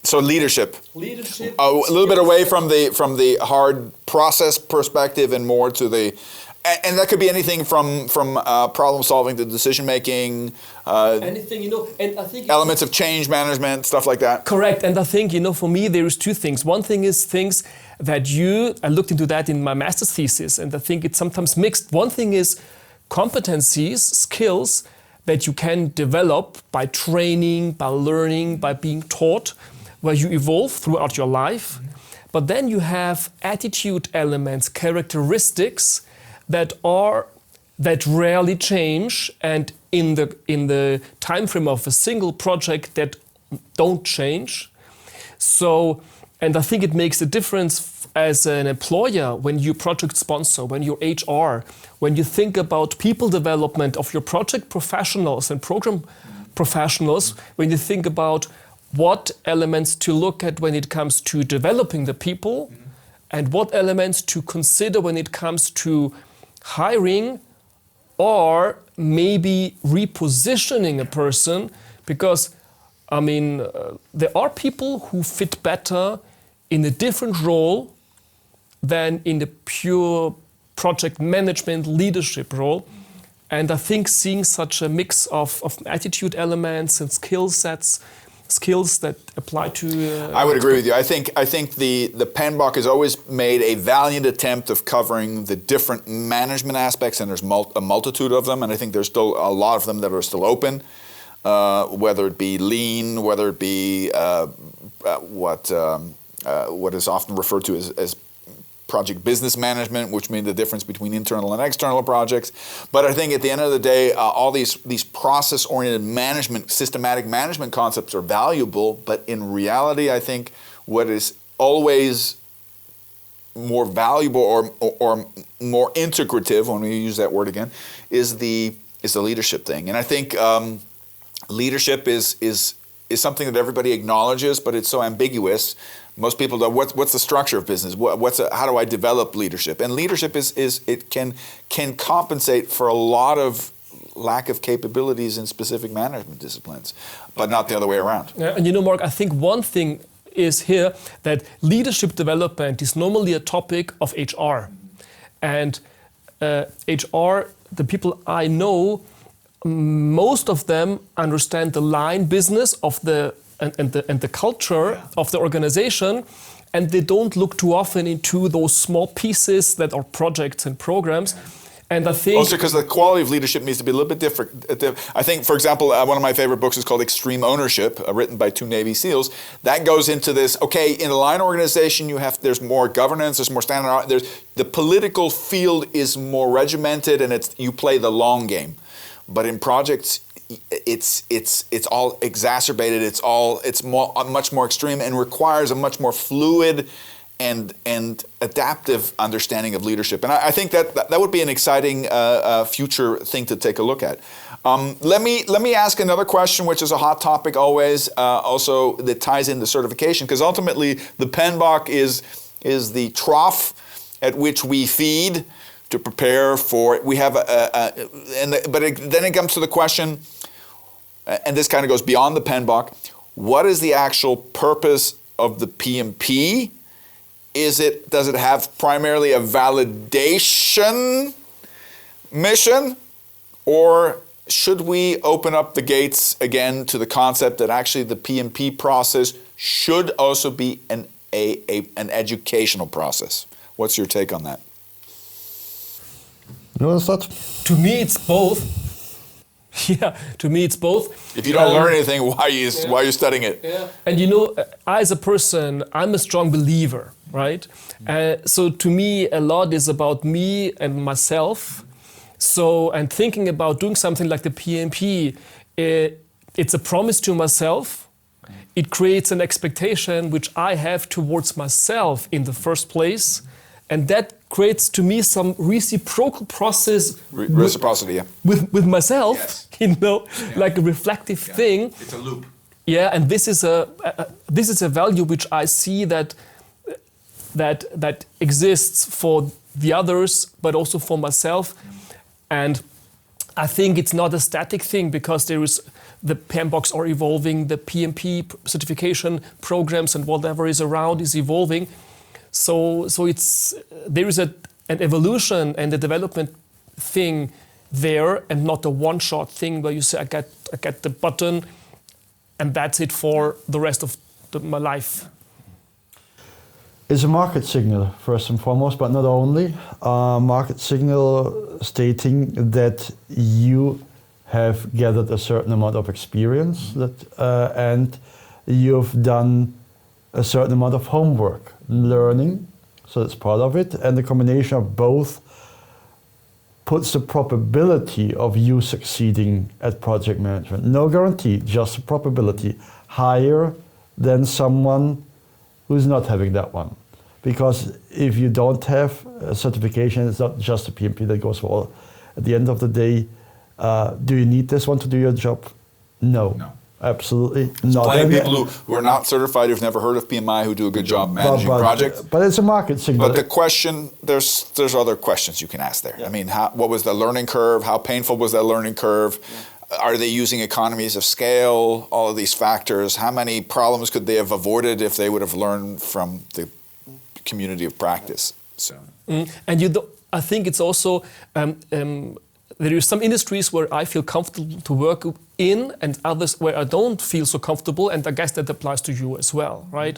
So leadership. Leadership. A little bit away from the hard process perspective and more to the, and that could be anything from problem solving to decision making. Anything, and I think elements of change management, stuff like that. Correct, and I think for me there is two things. One thing is things that I looked into that in my master's thesis, and I think it's sometimes mixed. One thing is competencies, skills that you can develop by training, by learning, by being taught, where you evolve throughout your life. But then you have attitude elements, characteristics that rarely change, and in the time frame of a single project that don't change. So, and I think it makes a difference as an employer when you project sponsor, when you're HR, when you think about people development of your project professionals and program professionals, when you think about what elements to look at when it comes to developing the people, and what elements to consider when it comes to hiring or maybe repositioning a person, because there are people who fit better in a different role than in the pure project management leadership role. And I think seeing such a mix of attitude elements and skills that apply to... I would agree with you. I think the PMBOK has always made a valiant attempt of covering the different management aspects, and there's a multitude of them, and I think there's still a lot of them that are still open, whether it be lean, whether it be what is often referred to as project business management, which means the difference between internal and external projects. But I think at the end of the day, all these process-oriented management, systematic management concepts are valuable, but in reality, I think what is always more valuable or more integrative, when we use that word again, is the leadership thing. And I think leadership is something that everybody acknowledges, but it's so ambiguous. Most people don't. What's the structure of business? How do I develop leadership? And leadership can compensate for a lot of lack of capabilities in specific management disciplines, but not the other way around. And Mark, I think one thing is here that leadership development is normally a topic of HR, and HR, the people I know, most of them understand the line business of the and the culture of the organization, and they don't look too often into those small pieces that are projects and programs. And I think also because the quality of leadership needs to be a little bit different. I think, for example, one of my favorite books is called Extreme Ownership, written by 2 Navy SEALs. That goes into this. Okay, in a line organization, there's more governance, there's more standard. The political field is more regimented, and you play the long game. But in projects, it's all exacerbated. It's much more extreme and requires a much more fluid and adaptive understanding of leadership. And I think that would be an exciting future thing to take a look at. Let me ask another question, which is a hot topic always, also that ties into certification, because ultimately the PMBOK is the trough at which we feed to prepare for it. We have then it comes to the question, and this kind of goes beyond the PMBOK, what is the actual purpose of the PMP? Does it have primarily a validation mission, or should we open up the gates again to the concept that actually the PMP process should also be an educational process? What's your take on that? You want to start? To me, it's both. Yeah, to me it's both. If you don't learn anything, why are you studying it? Yeah. And I as a person, I'm a strong believer, right? So to me, a lot is about me and myself. So, and thinking about doing something like the PMP, it's a promise to myself. It creates an expectation which I have towards myself in the first place. And that creates to me some reciprocal process. Reciprocity, yeah. With myself, yes. Like a reflective thing. It's a loop. Yeah, and this is a value which I see that exists for the others, but also for myself. And I think it's not a static thing because the PMBOKs are evolving, the PMP certification programs and whatever is around is evolving. So there is an evolution and a development thing there, and not a one-shot thing where you say I get the button and that's it for the rest of my life. It's a market signal first and foremost, but not only. Market signal stating that you have gathered a certain amount of experience and you've done a certain amount of homework, learning, so that's part of it, and the combination of both puts the probability of you succeeding at project management, no guarantee, just a probability, higher than someone who's not having that one. Because if you don't have a certification, it's not just a PMP that goes for all. At the end of the day, do you need this one to do your job? No. Absolutely not. Plenty of people who are not certified, who've never heard of PMI, who do a good job managing projects. But it's a market signal. But the question, there's other questions you can ask there. Yeah. I mean, what was the learning curve? How painful was that learning curve? Yeah. Are they using economies of scale? All of these factors. How many problems could they have avoided if they would have learned from the community of practice? So. And I think it's also there are some industries where I feel comfortable to work in, and others where I don't feel so comfortable, and I guess that applies to you as well, right?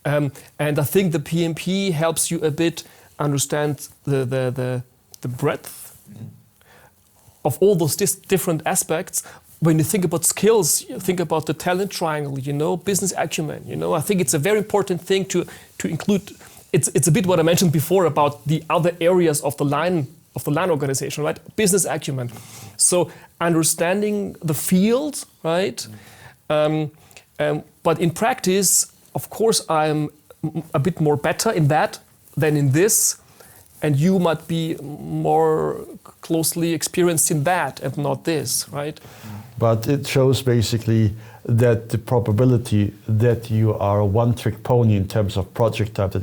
And I think the PMP helps you a bit understand the breadth of all those different aspects. When you think about skills, you think about the talent triangle, business acumen. I think it's a very important thing to include. It's a bit what I mentioned before about the other areas of the line organization, right? Business acumen. So understanding the field, right? But in practice, of course, I'm a bit more better in that than in this, and you might be more closely experienced in that and not this, right? But it shows basically that the probability that you are a one-trick pony in terms of project type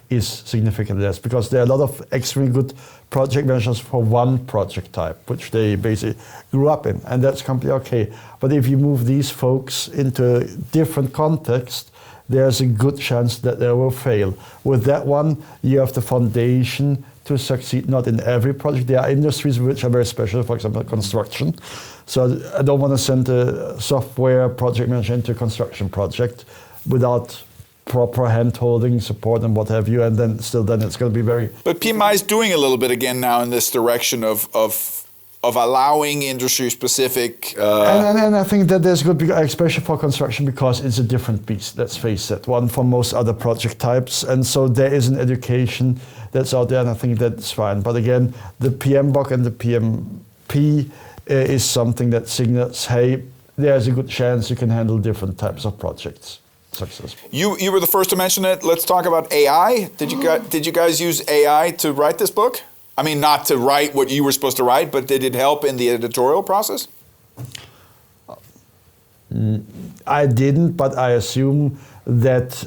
is significantly less, because there are a lot of extremely good project managers for one project type, which they basically grew up in, and that's completely okay. But if you move these folks into different contexts, there's a good chance that they will fail. With that one, you have the foundation to succeed, not in every project. There are industries which are very special, for example, construction. So I don't want to send a software project manager into a construction project without proper hand-holding, support, and what have you, and then it's going to be very... But PMI is doing a little bit again now in this direction of allowing industry-specific... And I think that there's good, especially for construction, because it's a different beast, let's face it, one from most other project types, and so there is an education that's out there, and I think that's fine. But again, the PMBOK and the PMP is something that signals, hey, there's a good chance you can handle different types of projects successfully. You were the first to mention it. Let's talk about AI. Did you guys use AI to write this book? I mean, not to write what you were supposed to write, but did it help in the editorial process? I didn't, but I assume that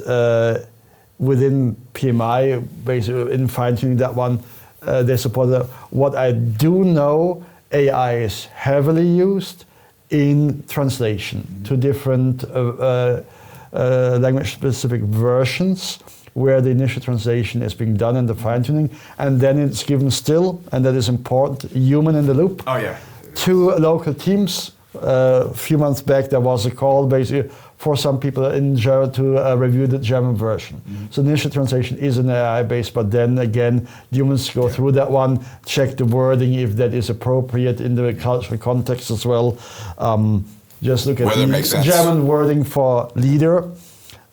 within PMI, basically in fine-tuning that one, they support it. What I do know, AI is heavily used in translation to different language-specific versions, where the initial translation is being done and the fine-tuning, and then it's given still, and that is important, human in the loop. Oh yeah. To local teams. A few months back there was a call basically for some people in German to review the German version. So the initial translation is an AI based, but then again, humans go through that one, check the wording if that is appropriate in the cultural context as well. Just look at Whether it the makes sense. German wording for leader.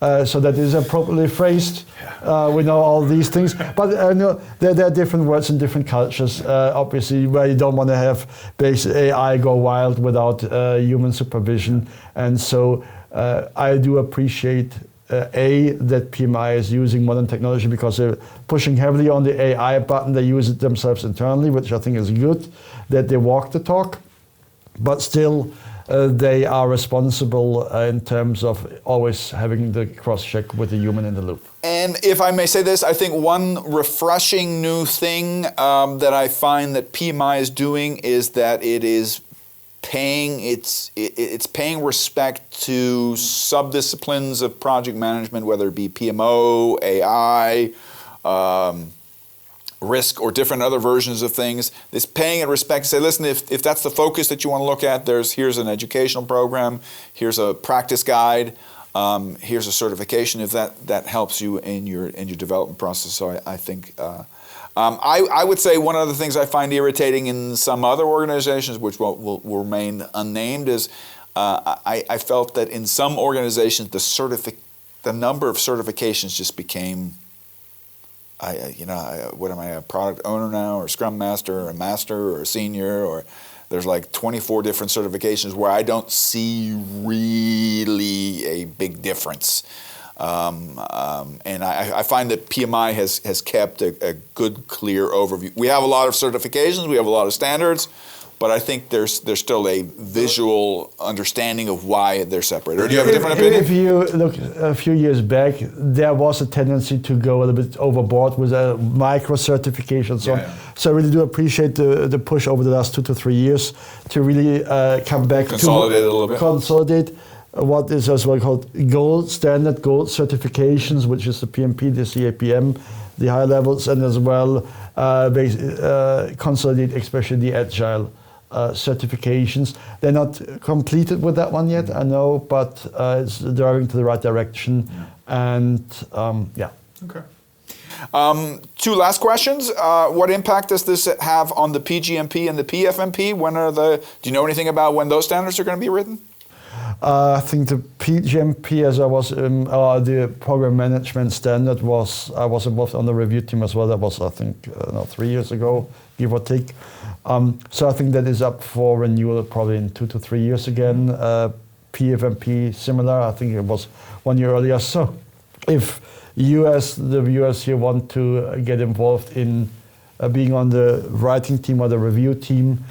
So that is appropriately phrased. We know all these things, but no, there are different words in different cultures. Obviously, where you don't want to have basic AI go wild without human supervision, and so I do appreciate that PMI is using modern technology because they're pushing heavily on the AI button. They use it themselves internally, which I think is good. That they walk the talk, but still. They are responsible in terms of always having the cross-check with the human in the loop. And if I may say this, I think one refreshing new thing that I find that PMI is doing is that it is paying paying respect to subdisciplines of project management, whether it be PMO, AI, risk, or different other versions of things. It's paying it respect to say, listen, if that's the focus that you want to look at, here's an educational program, here's a practice guide, here's a certification if that helps you in your development process. So I think I would say one of the things I find irritating in some other organizations, which will remain unnamed, is I felt that in some organizations the number of certifications just became. What am I, a product owner now, or Scrum Master, or a Master, or a Senior, or there's like 24 different certifications where I don't see really a big difference. And I find that PMI has kept a good, clear overview. We have a lot of certifications, we have a lot of standards, but I think there's still a visual understanding of why they're separated. Or do you have a different opinion? If you look a few years back, there was a tendency to go a little bit overboard with a micro certification. So I really do appreciate the push over the last 2 to 3 years to really come back Consolidate a little bit. Consolidate what is as well called gold certifications, which is the PMP, the CAPM, the high levels, and as well consolidate especially the Agile certifications. They're not completed with that one yet, I know, but it's driving to the right direction. And Okay. 2 last questions. What impact does this have on the PgMP and the PfMP? Do you know anything about when those standards are going to be written? I think the PgMP, as I was the program management standard, I was involved on the review team as well. That was, I think, 3 years ago, give or take. So I think that is up for renewal probably in 2 to 3 years again. PfMP, similar. I think it was 1 year earlier. So if you, as the viewers here, want to get involved in being on the writing team or the review team,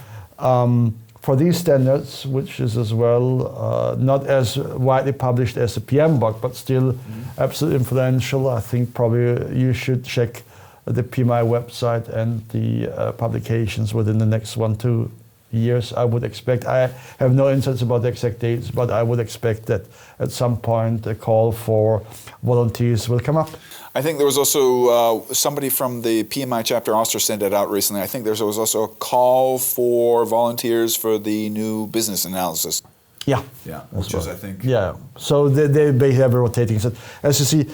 for these standards, which is as well not as widely published as the PMBOK, but still absolutely influential, I think probably you should check the PMI website and the publications within the next 1-2 years. I would expect, I have no insights about the exact dates, but I would expect that at some point a call for volunteers will come up. I think there was also somebody from the PMI chapter also sent it out recently. I think there was also a call for volunteers for the new business analysis. Yeah. Yeah, which is, I think... Yeah, so they basically have a rotating set. As you see,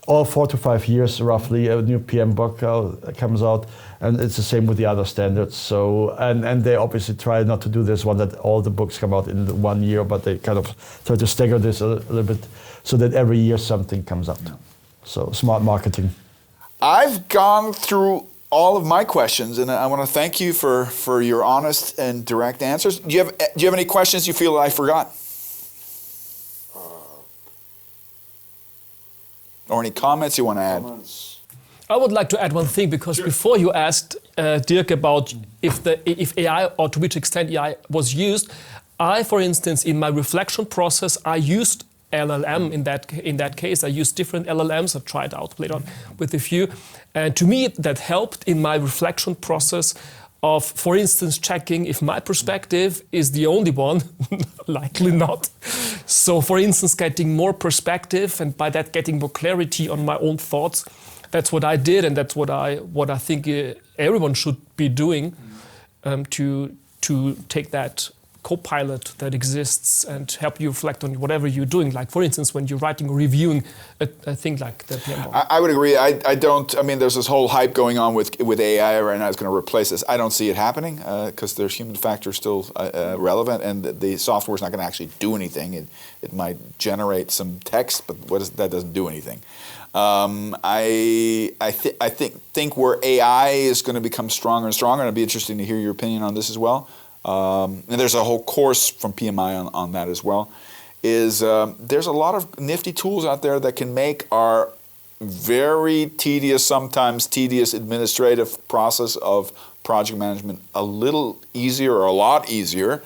all 4 to 5 years roughly, a new PMBOK comes out, and it's the same with the other standards. So, and they obviously try not to do this one that all the books come out in 1 year, but they kind of try to stagger this a little bit so that every year something comes out. Yeah. So smart marketing. I've gone through all of my questions, and I want to thank you for your honest and direct answers. Do you have any questions you feel I forgot? Or any comments you want to add? I would like to add one thing, because before you asked Dirk about if AI, or to which extent AI was used, I, for instance, in my reflection process, I used LLM in that case. I used different LLMs. I tried out later on with a few, and to me that helped in my reflection process of, for instance, checking if my perspective is the only one. Likely not. So, for instance, getting more perspective, and by that getting more clarity on my own thoughts. That's what I did, and that's what I think everyone should be doing to take that co-pilot that exists and help you reflect on whatever you're doing. Like, for instance, when you're writing or reviewing a thing like the PMBOK. I would agree. I don't. I mean, there's this whole hype going on with AI right now. It's going to replace this. I don't see it happening because there's human factor still relevant, and the software is not going to actually do anything. It might generate some text, but that doesn't do anything. I think where AI is going to become stronger and stronger, and it'd be interesting to hear your opinion on this as well. And there's a whole course from PMI on that as well. Is there's a lot of nifty tools out there that can make our very tedious, sometimes tedious administrative process of project management a little easier or a lot easier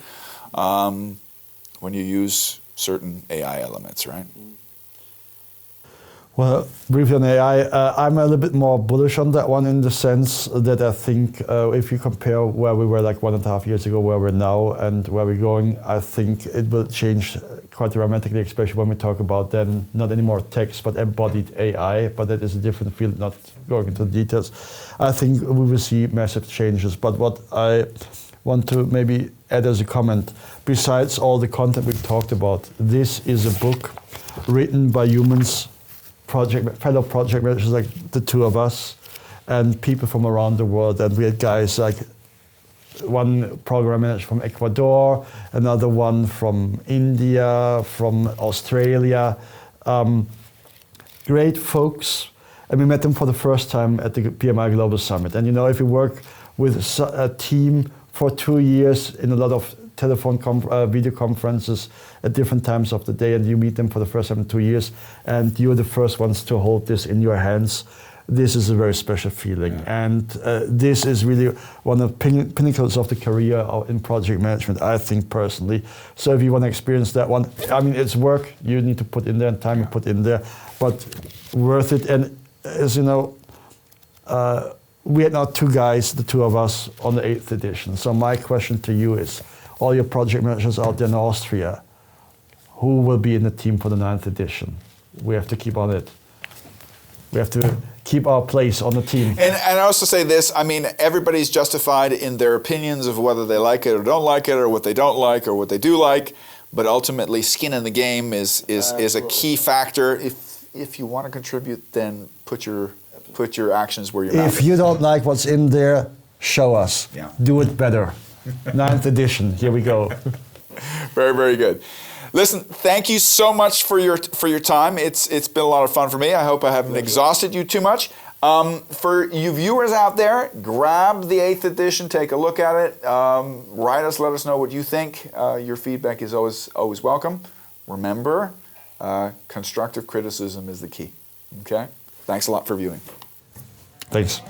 when you use certain AI elements, right? Well, briefly on AI, I'm a little bit more bullish on that one in the sense that I think if you compare where we were like 1.5 years ago, where we're now, and where we're going, I think it will change quite dramatically, especially when we talk about then not anymore text, but embodied AI, but that is a different field, not going into the details. I think we will see massive changes, but what I want to maybe add as a comment, besides all the content we've talked about, this is a book written by humans, fellow project managers like the two of us, and people from around the world. And we had guys like one program manager from Ecuador, another one from India, from Australia. Great folks. And we met them for the first time at the PMI Global Summit. And you know, if you work with a team for 2 years in a lot of telephone video conferences at different times of the day, and you meet them for the first time in 2 years, and you're the first ones to hold this in your hands, this is a very special feeling. Yeah. And this is really one of the pinnacles of the career in project management, I think personally. So if you want to experience that one, I mean, it's work you need to put in there and time you put in there, but worth it. And as you know, we had now two guys, the two of us, on the 8th edition. So my question to you is, all your project managers out there in Austria, who will be in the team for the 9th edition? We have to keep on it. We have to keep our place on the team. And I also say this, I mean, everybody's justified in their opinions of whether they like it or don't like it, or what they don't like or what they do like, but ultimately skin in the game is a key factor. If you want to contribute, then put your actions where your mouth is. If you don't like what's in there, show us. Yeah. Do it better. 9th edition, here we go. Very, very good. Listen, thank you so much for your time. It's been a lot of fun for me. I hope I haven't exhausted you too much. For you viewers out there, grab the 8th edition, take a look at it. Write us, let us know what you think. Your feedback is always welcome. Remember, constructive criticism is the key. Okay? Thanks a lot for viewing. Thanks.